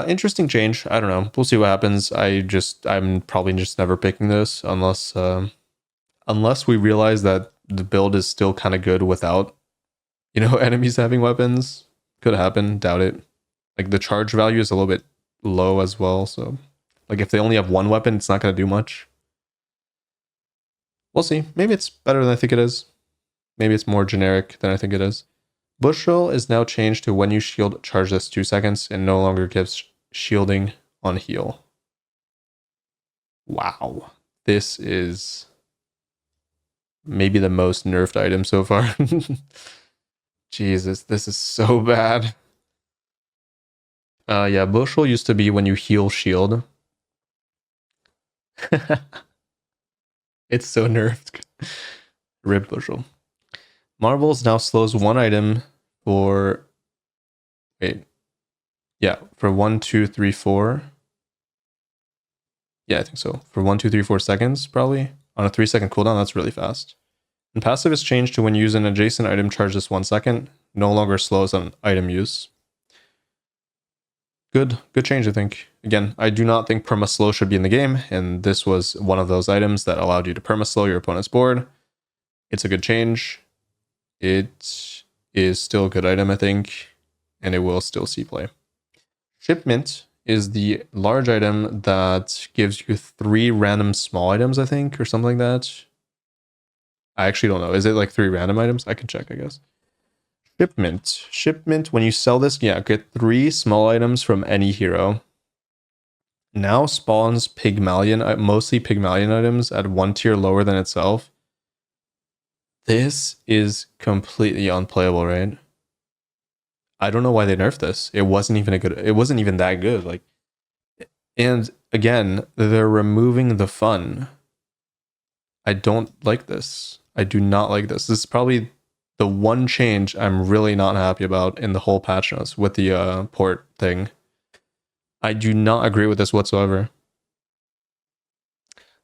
Interesting change. I don't know. We'll see what happens. I'm probably just never picking this unless we realize that the build is still kind of good without, enemies having weapons. Could happen. Doubt it. Like the charge value is a little bit low as well. So like if they only have one weapon, it's not going to do much. We'll see. Maybe it's better than I think it is. Maybe it's more generic than I think it is. Bushel is now changed to when you shield, charge this 2 seconds and no longer gives shielding on heal. Wow. This is maybe the most nerfed item so far. Jesus, this is so bad. Yeah, Bushel used to be when you heal shield. It's so nerfed. Rip Bushel. Marvels now slows one item for... Wait. Yeah, for 1, 2, 3, 4. Yeah, I think so. For 1, 2, 3, 4 seconds, probably. On a 3-second cooldown, that's really fast. And passive is changed to when you use an adjacent item, charge this 1 second. No longer slows on item use. Good change, I think. Again, I do not think perma-slow should be in the game, and this was one of those items that allowed you to perma-slow your opponent's board. It's a good change. It is still a good item, I think, and it will still see play. Shipment is the large item that gives you 3 random small items, I think, or something like that. I actually don't know. Is it like 3 random items? I can check, I guess. Shipment, when you sell this, yeah, get 3 small items from any hero. Now spawns Pygmalien, mostly Pygmalien items at 1 tier lower than itself. This is completely unplayable, right? I don't know why they nerfed this. It wasn't even that good. Like, and again, they're removing the fun. I don't like this. I do not like this. This is probably the one change I'm really not happy about in the whole patch notes with the port thing. I do not agree with this whatsoever.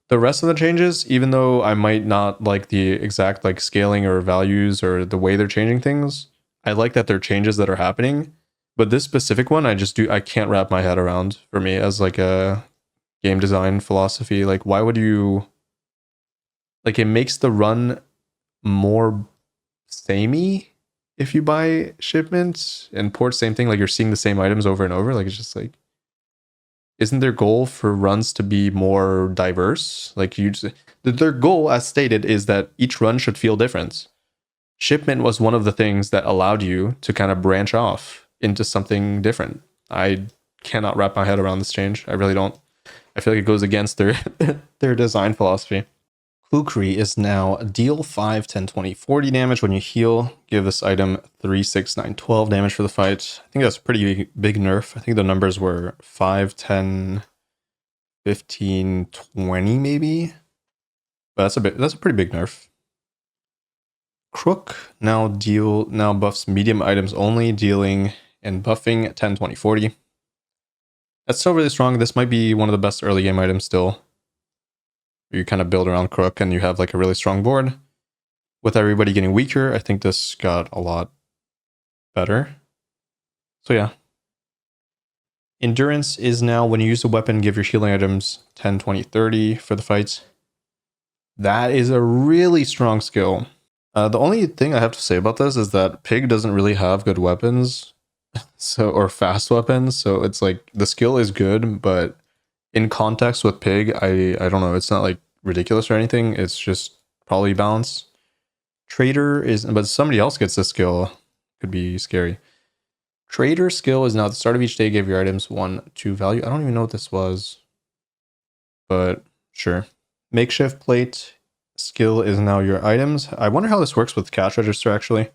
The rest of the changes, even though I might not like the exact like scaling or values or the way they're changing things, I like that they're changes that are happening. But this specific one, I can't wrap my head around for me as like a game design philosophy. Like, why would you... Like, it makes the run more samey if you buy shipments, and port, same thing. Like, you're seeing the same items over and over. Like, it's just like... Isn't their goal for runs to be more diverse? Like, their goal, as stated, is that each run should feel different. Shipment was one of the things that allowed you to kind of branch off into something different. I cannot wrap my head around this change. I really don't. I feel like it goes against their their design philosophy. Kukri is now deal 5, 10, 20, 40 damage when you heal. Give this item 3, 6, 9, 12 damage for the fight. I think that's a pretty big nerf. I think the numbers were 5, 10, 15, 20 maybe. But that's a pretty big nerf. Crook now buffs medium items only, dealing and buffing 10, 20, 40. That's still really strong. This might be one of the best early game items still. You kind of build around Crook and you have like a really strong board. With everybody getting weaker, I think this got a lot better. So yeah. Endurance is now when you use a weapon, give your healing items 10, 20, 30 for the fights. That is a really strong skill. The only thing I have to say about this is that Pig doesn't really have good weapons, or fast weapons. So it's like the skill is good, but in context with Pig, I don't know. It's not like ridiculous or anything. It's just probably balance. Trader is, but somebody else gets this skill. Could be scary. Trader skill is now at the start of each day. Give your items 1-2 value. I don't even know what this was, but sure. Makeshift plate skill is now your items. I wonder how this works with cash register actually.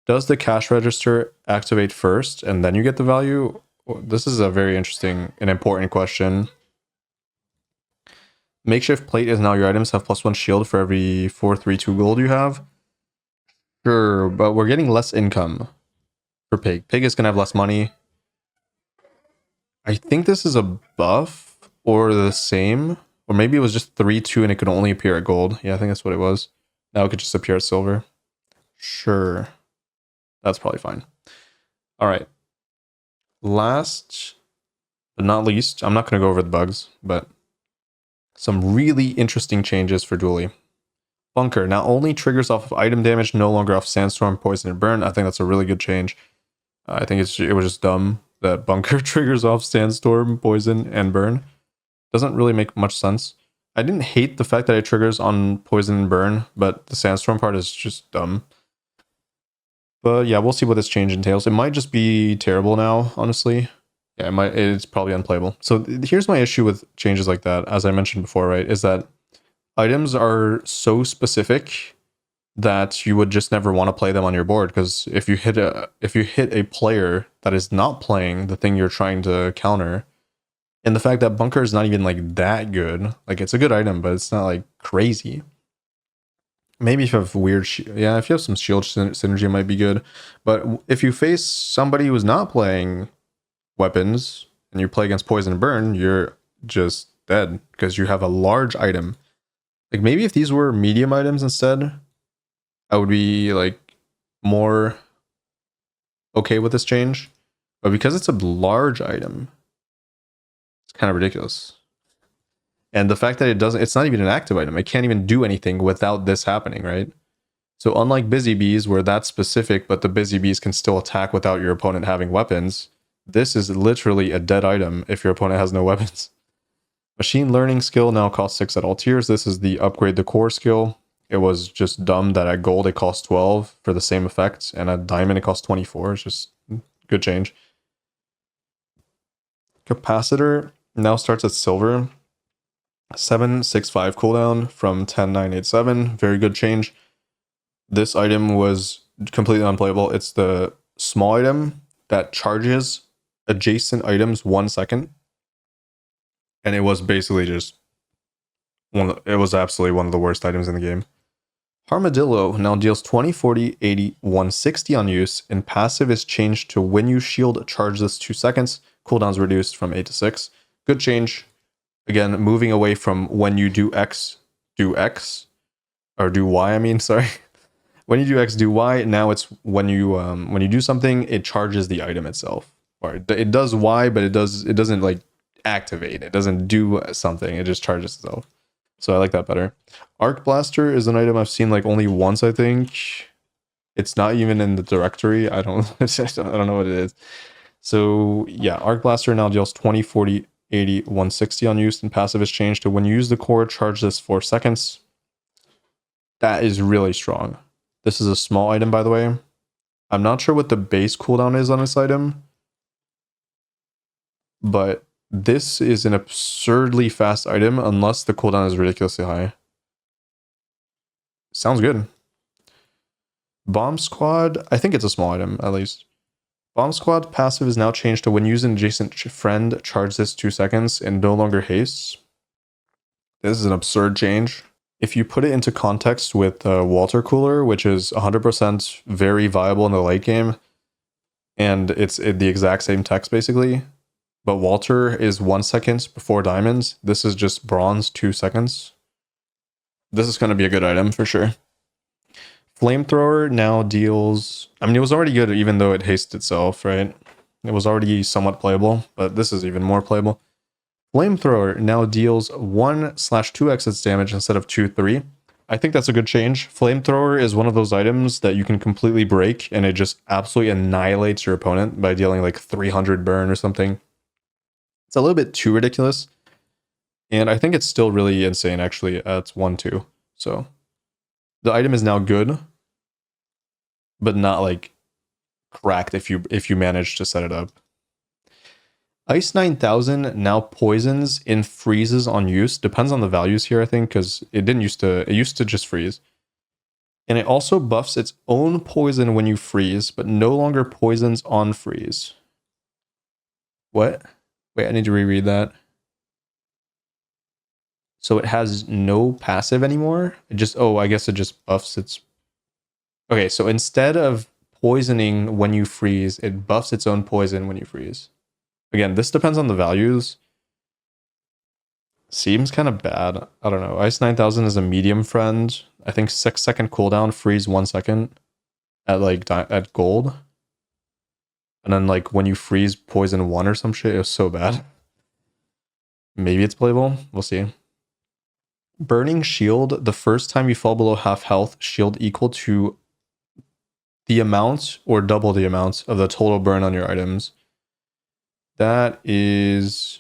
Does the cash register activate first and then you get the value? This is a very interesting and important question. Makeshift plate is now your items have +1 shield for every 432 gold you have. Sure, but we're getting less income for Pig. Pig is going to have less money. I think this is a buff or the same. Or maybe it was just 3-2 and it could only appear at gold. Yeah, I think that's what it was. Now it could just appear at silver. Sure. That's probably fine. All right. Last but not least, I'm not going to go over the bugs, but some really interesting changes for Dooley. Bunker now only triggers off of item damage, no longer off sandstorm, poison, and burn. I think that's a really good change. I think it was just dumb that Bunker triggers off sandstorm, poison, and burn. Doesn't really make much sense. I didn't hate the fact that it triggers on poison and burn, but the sandstorm part is just dumb. But yeah, we'll see what this change entails. It might just be terrible now, honestly. Yeah, it's probably unplayable. So here's my issue with changes like that, as I mentioned before, right? Is that items are so specific that you would just never want to play them on your board, because if you hit a player that is not playing the thing you're trying to counter, and the fact that Bunker is not even like that good, like it's a good item, but it's not like crazy. Maybe if you have if you have some shield synergy, it might be good. But if you face somebody who's not playing weapons and you play against poison and burn, you're just dead because you have a large item. Like maybe if these were medium items instead, I would be like more okay with this change. But because it's a large item, it's kind of ridiculous. And the fact that it's not even an active item. It can't even do anything without this happening, right? So unlike Busy Bees, where that's specific, but the Busy Bees can still attack without your opponent having weapons, this is literally a dead item if your opponent has no weapons. Machine Learning skill now costs 6 at all tiers. This is the Upgrade the Core skill. It was just dumb that at gold it costs 12 for the same effect, and at diamond it costs 24. It's just good change. Capacitor now starts at silver. 765 cooldown from 10987. Very good change. This item was completely unplayable. It's the small item that charges adjacent items 1 second. And it was basically just it was absolutely one of the worst items in the game. Armadillo now deals 20, 40, 80, 160 on use, and passive is changed to when you shield, charge this 2 seconds. Cooldown's reduced from 8 to 6. Good change. Again, moving away from when you do X, or do Y, I mean, sorry. When you do X, do Y. Now it's when you do something, it charges the item itself. Or it does Y, but it doesn't like activate. It doesn't do something. It just charges itself. So I like that better. Arc Blaster is an item I've seen like only once, I think. It's not even in the directory. I don't know what it is. So yeah, Arc Blaster now deals 20, 40, 80, 160 on use, and passive is changed to when you use the core, charge this 4 seconds. That is really strong. This is a small item, by the way. I'm not sure what the base cooldown is on this item, but this is an absurdly fast item unless the cooldown is ridiculously high. Sounds good. Bomb Squad, I think it's a small item, at least. Bomb Squad passive is now changed to when using adjacent friend, charge this 2 seconds and no longer hastes. This is an absurd change. If you put it into context with Water Cooler, which is 100% very viable in the late game, and it's the exact same text basically, but Walter is 1 second before diamonds. This is just bronze 2 seconds. This is going to be a good item for sure. Flamethrower now deals... I mean, it was already good even though it hasted itself, right? It was already somewhat playable, but this is even more playable. Flamethrower now deals 1/2x its damage instead of 2/3. I think that's a good change. Flamethrower is one of those items that you can completely break and it just absolutely annihilates your opponent by dealing like 300 burn or something. It's a little bit too ridiculous. And I think it's still really insane actually at 1-2. So the item is now good, but not like cracked if you manage to set it up. Ice 9000 now poisons and freezes on use. Depends on the values here, I think, because it used to just freeze. And it also buffs its own poison when you freeze, but no longer poisons on freeze. What? Wait, I need to reread that. So it has no passive anymore? It just, oh, I guess it just buffs its... Okay, so instead of poisoning when you freeze, it buffs its own poison when you freeze. Again, this depends on the values. Seems kind of bad. I don't know. Ice 9000 is a medium friend. I think 6-second cooldown, freeze 1 second at like at gold. And then like when you freeze, poison 1 or some shit. It was so bad. Maybe it's playable. We'll see. Burning shield. The first time you fall below half health, shield equal to the amount or double the amount of the total burn on your items. That is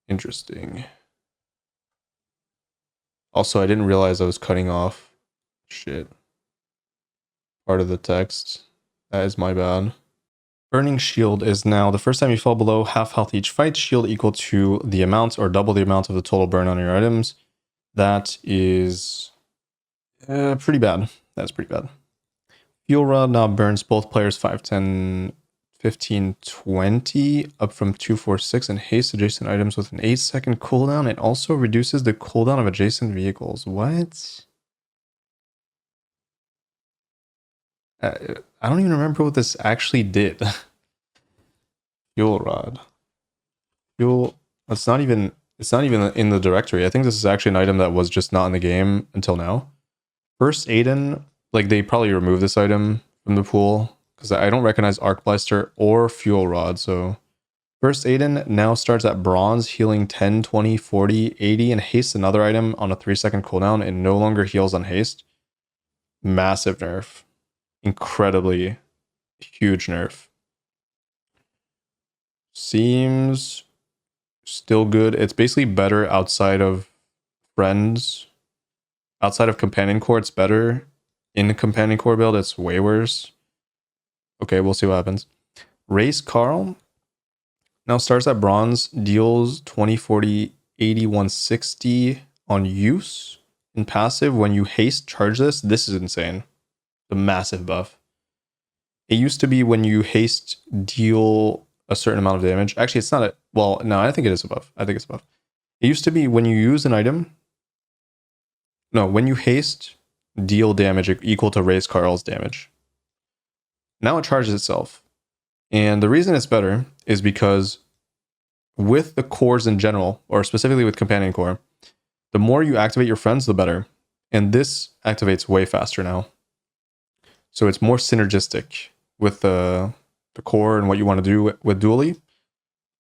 interesting. Also, I didn't realize I was cutting off shit. Part of the text. That is my bad. Burning shield is now the first time you fall below half health each fight, shield equal to the amount or double the amount of the total burn on your items. That is pretty bad. That's pretty bad. Fuel rod now burns both players 5, 10, 15, 20, up from 2, 4, 6, and haste adjacent items with an 8-second cooldown. It also reduces the cooldown of adjacent vehicles. What? I don't even remember what this actually did. Fuel rod. Fuel. It's not even in the directory. I think this is actually an item that was just not in the game until now. First Aiden, like they probably removed this item from the pool because I don't recognize Arc Blaster or Fuel Rod. So First Aiden now starts at bronze, healing 10, 20, 40, 80, and hastes another item on a 3-second cooldown and no longer heals on haste. Massive nerf. Incredibly huge nerf. Seems still good. It's basically better outside of friends. Outside of companion core, it's better. In the companion core build, it's way worse. Okay, we'll see what happens. Race Carl now starts at bronze, deals 20, 40, 80, 160 on use. In passive, when you haste charge this is insane. The massive buff. It used to be when you haste deal a certain amount of damage. Actually, it's not a... Well, no, I think it is a buff. I think it's a buff. It used to be when you use an item... No, when you haste, deal damage equal to Race Carl's damage. Now it charges itself. And the reason it's better is because with the cores in general, or specifically with Companion Core, the more you activate your friends, the better. And this activates way faster now. So it's more synergistic with the core and what you want to do with Dooley.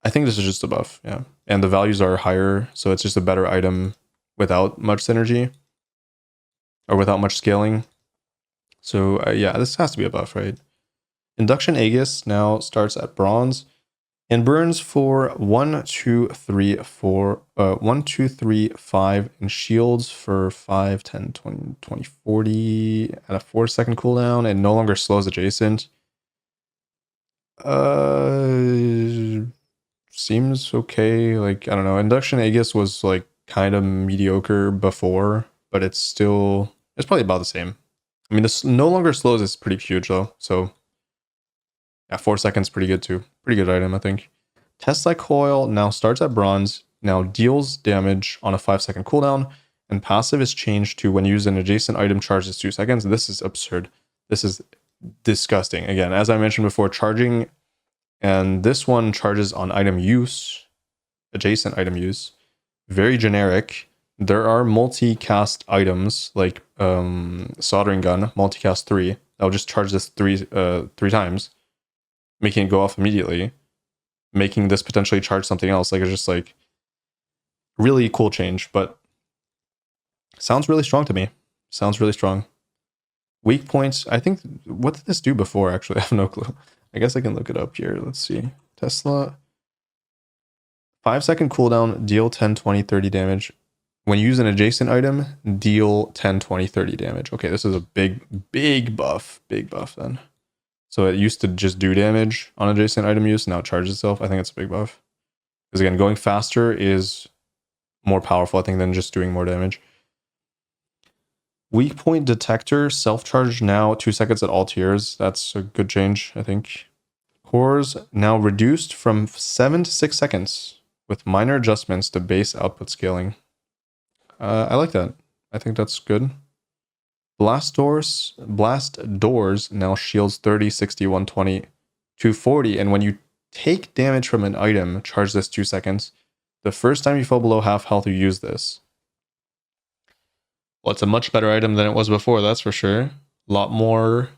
I think this is just a buff, yeah. And the values are higher, so it's just a better item without much synergy. Or without much scaling. So yeah, this has to be a buff, right? Induction Aegis now starts at bronze and burns for 1, 2, 3, 4, 1, 2, 3, 5, and shields for 5, 10, 20, 20, 40 at a 4-second cooldown and no longer slows adjacent. Seems okay. Like, I don't know. Induction Aegis was like kind of mediocre before, but it's probably about the same. I mean, this no longer slows is pretty huge though. So yeah, 4 seconds pretty good too. Pretty good item, I think. Tesla Coil now starts at bronze, now deals damage on a 5-second cooldown, and passive is changed to when you use an adjacent item charges 2 seconds. This is absurd. This is disgusting. Again, as I mentioned before, charging, and this one charges on item use, adjacent item use. Very generic. There are multicast items like soldering gun, multicast 3. That'll just charge this three times, making it go off immediately, making this potentially charge something else. Like, it's just like really cool change, but sounds really strong to me. Sounds really strong. Weak points. I think, what did this do before? Actually, I have no clue. I guess I can look it up here. Let's see. Tesla 5-second cooldown, deal 10, 20, 30 damage. When you use an adjacent item, deal 10, 20, 30 damage. Okay, this is a big buff. Big buff then. So it used to just do damage on adjacent item use, now it charges itself. I think it's a big buff. Because again, going faster is more powerful, I think, than just doing more damage. Weak point detector, self-charge now 2 seconds at all tiers. That's a good change, I think. Cores now reduced from 7 to 6 seconds with minor adjustments to base output scaling. I like that. I think that's good. Blast doors now shields 30, 60, 120, 240. And when you take damage from an item, charge this 2 seconds. The first time you fall below half health, you use this. Well, it's a much better item than it was before, that's for sure. A lot more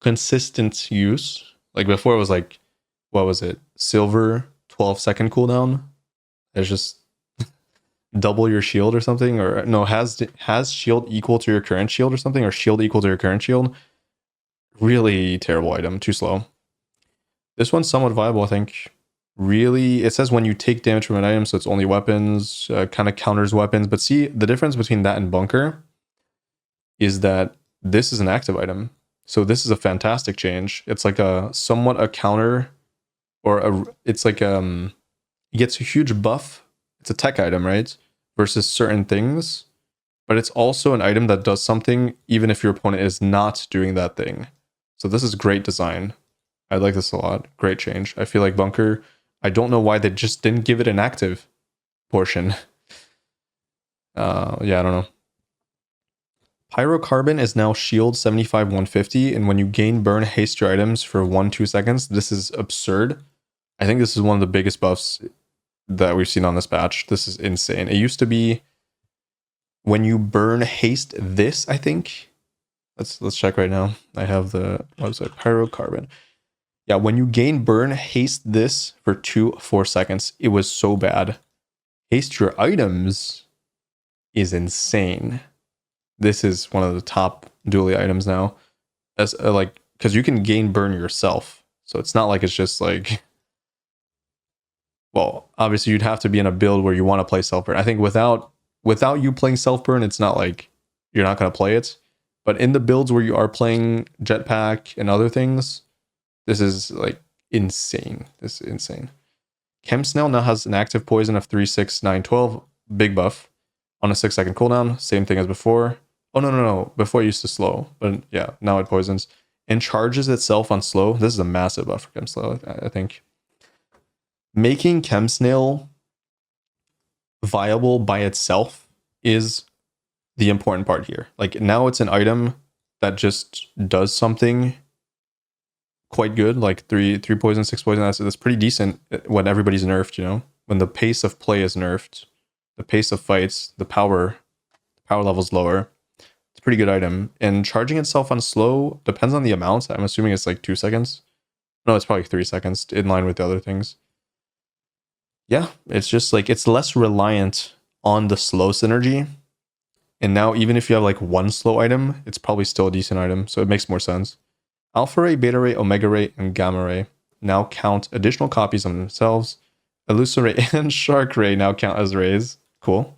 consistent use. Like before it was like, what was it? Silver, 12-second cooldown. It's just double your shield or something. Or no, has shield equal to your current shield or something, or shield equal to your current shield. Really terrible item, too slow. This one's somewhat viable, I think. Really, it says when you take damage from an item, so it's only weapons, kind of counters weapons. But see, the difference between that and bunker is that this is an active item. So this is a fantastic change. It's like a somewhat a counter, or it's like it gets a huge buff. It's a tech item, right? Versus certain things, but it's also an item that does something even if your opponent is not doing that thing. So this is great design. I like this a lot. Great change. I feel like bunker, I don't know why they just didn't give it an active portion. Yeah, I don't know. Pyrocarbon is now shield 75, 150, and when you gain burn, haste your items for 1-2 seconds. This is absurd. I think this is one of the biggest buffs that we've seen on this patch. This is insane. It used to be when you burn haste this, I think. Let's check right now. I have the website, Pyrocarbon. Yeah, when you gain burn haste this for 2-4 seconds, it was so bad. Haste your items is insane. This is one of the top Dooley items now. As like, because you can gain burn yourself. So it's not like it's just like, well, obviously you'd have to be in a build where you want to play self burn. I think without you playing self burn, it's not like you're not going to play it. But in the builds where you are playing jetpack and other things, this is like insane. This is insane. Chem Snail now has an active poison of 3, 6, 9, 12. Big buff on a 6-second cooldown. Same thing as before. Oh, no. Before it used to slow. But yeah, now it poisons. And charges itself on slow. This is a massive buff for Chem Snail, I think. Making Chem Snail viable by itself is the important part here. Like now it's an item that just does something quite good, like 3 poison, 6 poison. That's pretty decent when everybody's nerfed, you know? When the pace of play is nerfed, the pace of fights, the power level's lower. It's a pretty good item. And charging itself on slow depends on the amount. I'm assuming it's like 2 seconds. No, it's probably 3 seconds in line with the other things. Yeah, it's just like it's less reliant on the slow synergy. And now even if you have like one slow item, it's probably still a decent item. So it makes more sense. Alpha Ray, Beta Ray, Omega Ray, and Gamma Ray now count additional copies of themselves. Elucid Ray and Shark Ray now count as rays. Cool.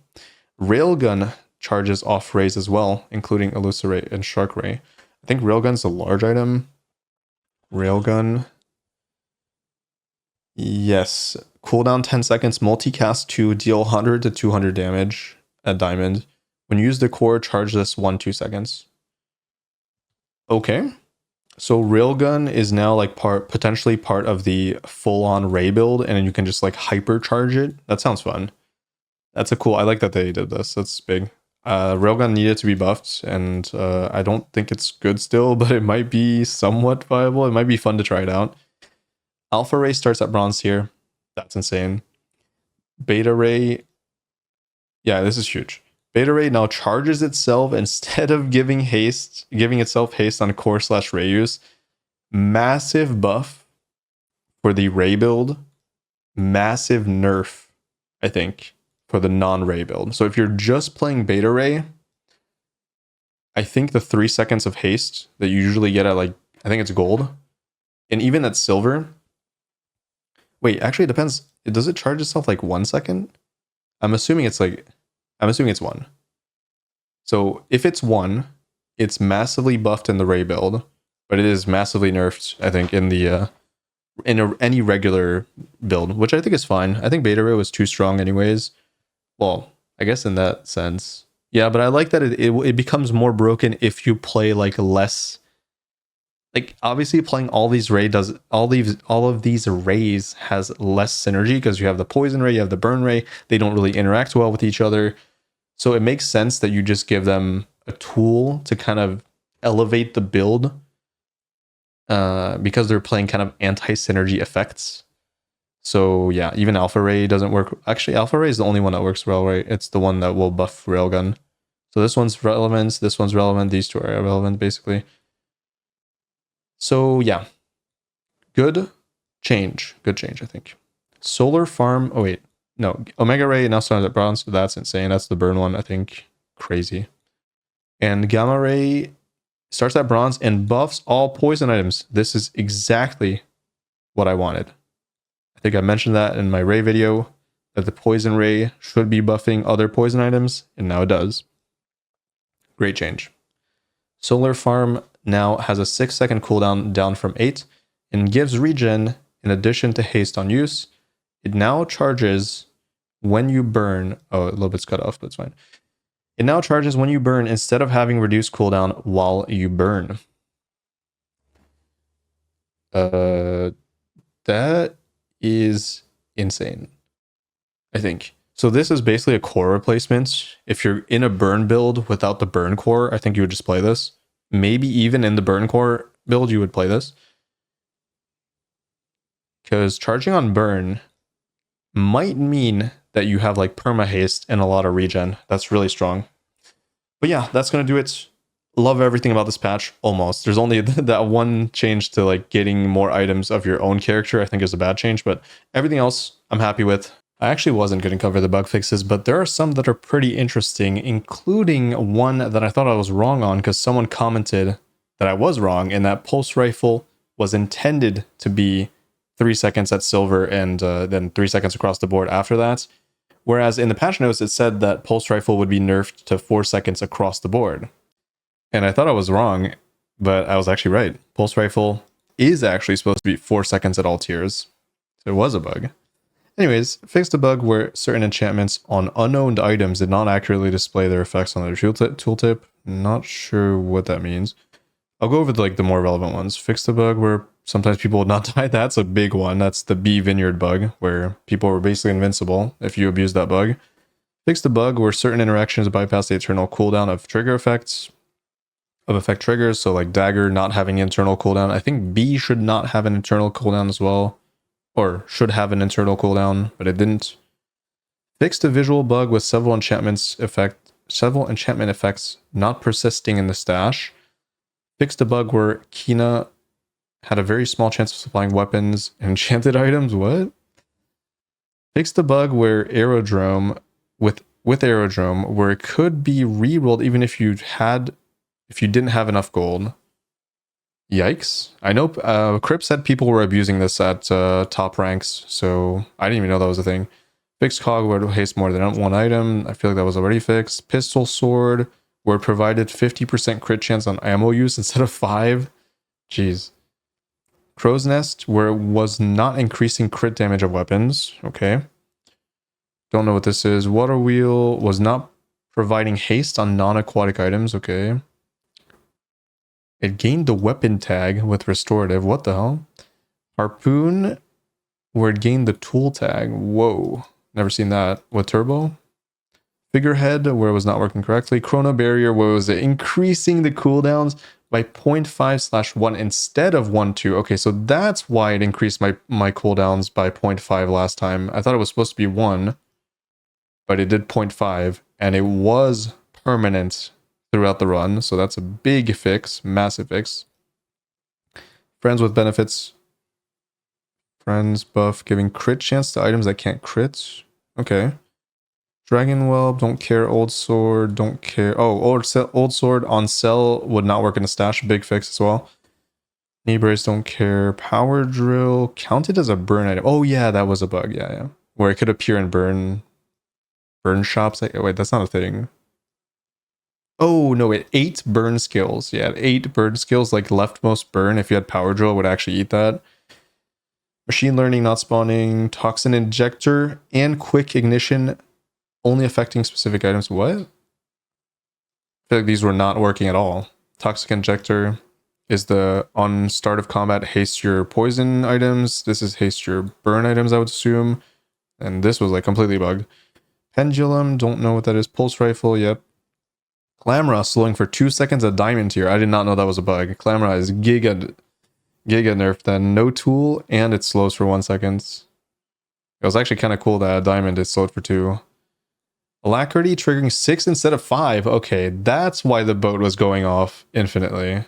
Railgun charges off rays as well, including Elucid Ray and Shark Ray. I think Railgun's a large item. Railgun. Yes. Cooldown 10 seconds, multicast to deal 100 to 200 damage at Diamond. When you use the core, charge this 1-2 seconds. Okay. So Railgun is now like potentially part of the full-on Ray build, and you can just like hypercharge it. That sounds fun. That's a cool. I like that they did this. That's big. Railgun needed to be buffed, and I don't think it's good still, but it might be somewhat viable. It might be fun to try it out. Alpha Ray starts at bronze here. That's insane. Beta Ray. Yeah, this is huge. Beta Ray now charges itself instead of giving itself haste on core/ray use. Massive buff for the Ray build. Massive nerf, I think, for the non-Ray build. So if you're just playing Beta Ray, I think the 3 seconds of haste that you usually get at like, I think it's gold, and even at silver, Wait, actually it depends. Does it charge itself like 1 second? I'm assuming it's 1. So if it's 1, it's massively buffed in the Ray build, but it is massively nerfed, I think, in the any regular build, which I think is fine. I think Beta Ray was too strong anyways. Well, I guess in that sense. Yeah, but I like that it becomes more broken if you play like less. Like obviously playing all these ray does all of these rays has less synergy because you have the poison ray, you have the burn ray. They don't really interact well with each other. So it makes sense that you just give them a tool to kind of elevate the build because they're playing kind of anti-synergy effects. So yeah, even Alpha Ray doesn't work. Actually, Alpha Ray is the only one that works well, right? It's the one that will buff Railgun. So this one's relevant, this one's relevant, these two are relevant basically. So yeah, good change, I think. Solar Farm, oh wait, no, Omega Ray now starts at bronze, so that's insane. That's the burn one, I think, crazy. And Gamma Ray starts at bronze and buffs all poison items. This is exactly what I wanted. I think I mentioned that in my Ray video, that the Poison Ray should be buffing other poison items, and now it does. Great change. Solar Farm now has a 6-second cooldown down from 8, and gives regen in addition to haste on use. It now charges when you burn. Oh, a little bit's cut off, but it's fine. It now charges when you burn instead of having reduced cooldown while you burn. That is insane, I think. So this is basically a core replacement. If you're in a burn build without the burn core, I think you would just play this. Maybe even in the burn core build, you would play this. Because charging on burn might mean that you have like perma haste and a lot of regen. That's really strong. But yeah, that's going to do it. Love everything about this patch, almost. There's only that one change to like getting more items of your own character, I think is a bad change, but everything else I'm happy with. I actually wasn't going to cover the bug fixes, but there are some that are pretty interesting, including one that I thought I was wrong on because someone commented that I was wrong and that pulse rifle was intended to be 3 seconds at silver and then 3 seconds across the board after that. Whereas in the patch notes, it said that pulse rifle would be nerfed to 4 seconds across the board. And I thought I was wrong, but I was actually right. Pulse rifle is actually supposed to be 4 seconds at all tiers. So it was a bug. Anyways, fixed a bug where certain enchantments on unowned items did not accurately display their effects on their tooltip. Not sure what that means. I'll go over the more relevant ones. Fixed a bug where sometimes people would not die. That's a big one. That's the bee vineyard bug, where people were basically invincible if you abused that bug. Fixed a bug where certain interactions bypass the eternal cooldown of trigger effects. Of effect triggers, so like dagger not having internal cooldown. I think B should not have an internal cooldown as well, or should have an internal cooldown, but it didn't. Fixed a visual bug with several enchantment effects not persisting in the stash. Fixed a bug where Kina had a very small chance of supplying weapons and enchanted items. What? Fixed a bug where Aerodrome with Aerodrome where it could be rerolled even if you didn't have enough gold. Yikes. I know Crip said people were abusing this at top ranks, so I didn't even know that was a thing. Fixed cog where it haste more than one item. I feel like that was already fixed. Pistol sword where it provided 50% crit chance on ammo use instead of 5. Jeez. Crow's nest where it was not increasing crit damage of weapons. Okay. Don't know what this is. Water wheel was not providing haste on non-aquatic items. Okay. It gained the weapon tag with restorative. What the hell? Harpoon, where it gained the tool tag. Whoa. Never seen that. With turbo? Figurehead, where it was not working correctly. Chrono barrier, where it was increasing the cooldowns by 0.5/1 instead of 1/2. Okay, so that's why it increased my cooldowns by 0.5 last time. I thought it was supposed to be 1, but it did 0.5, and it was permanent throughout the run, so that's a big fix, massive fix. Friends with benefits. Friends buff, giving crit chance to items that can't crit. Okay. Dragon Whelp, don't care. Old Sword, don't care. Oh, old sword on sell would not work in a stash. Big fix as well. Neighbors don't care. Power drill counted as a burn item. Oh yeah, that was a bug. Yeah. Where it could appear in burn shops. Like, wait, that's not a thing. Oh no, wait, 8 burn skills. Yeah, 8 burn skills, like leftmost burn. If you had power drill, it would actually eat that. Machine learning not spawning, toxin injector, and quick ignition only affecting specific items. What? I feel like these were not working at all. Toxic injector is the on start of combat haste your poison items. This is haste your burn items, I would assume. And this was like completely bugged. Pendulum, don't know what that is. Pulse rifle, yep. Clamora slowing for 2 seconds a diamond tier. I did not know that was a bug. Clamora is giga nerfed then. No tool, and it slows for 1 second. It was actually kind of cool that a diamond is slowed for 2. Alacrity triggering 6 instead of 5. Okay, that's why the boat was going off infinitely.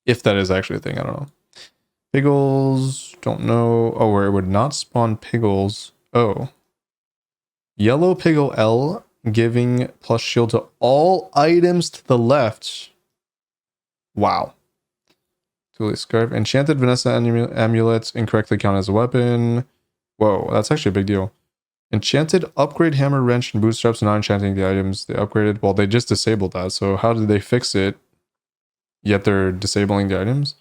If that is actually a thing, I don't know. Piggles, don't know. Oh, where it would not spawn piggles. Oh. Yellow piggle L, giving plus shield to all items to the left. Wow. Dooley scarf. Enchanted Vanessa amulets incorrectly count as a weapon. Whoa, that's actually a big deal. Enchanted upgrade hammer, wrench, and bootstraps not enchanting the items they upgraded. Well, they just disabled that, so how did they fix it? Yet they're disabling the items.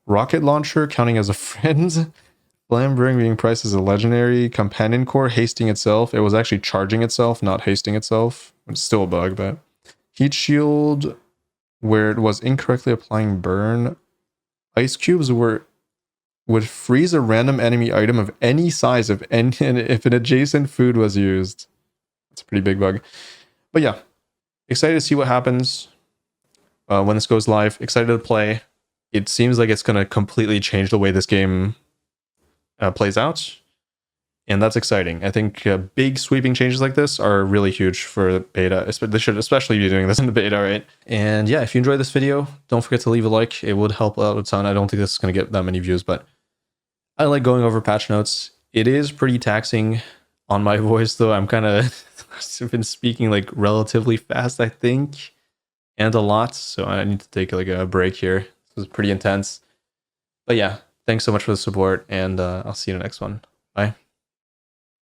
Rocket launcher counting as a friend. Flambering being priced as a legendary. Companion core hasting itself. It was actually charging itself, not hasting itself. It's still a bug, but heat shield where it was incorrectly applying burn. Ice cubes would freeze a random enemy item of any size if an adjacent food was used. It's a pretty big bug. But yeah, excited to see what happens when this goes live. Excited to play. It seems like it's going to completely change the way this game plays out. And that's exciting. I think big sweeping changes like this are really huge for beta. They should especially be doing this in the beta, right? And yeah, if you enjoyed this video, don't forget to leave a like. It would help out a ton. I don't think this is going to get that many views, but I like going over patch notes. It is pretty taxing on my voice, though. I'm kind of been speaking like relatively fast, I think, and a lot. So I need to take like a break here. This was pretty intense. But yeah, thanks so much for the support, and I'll see you in the next one. Bye.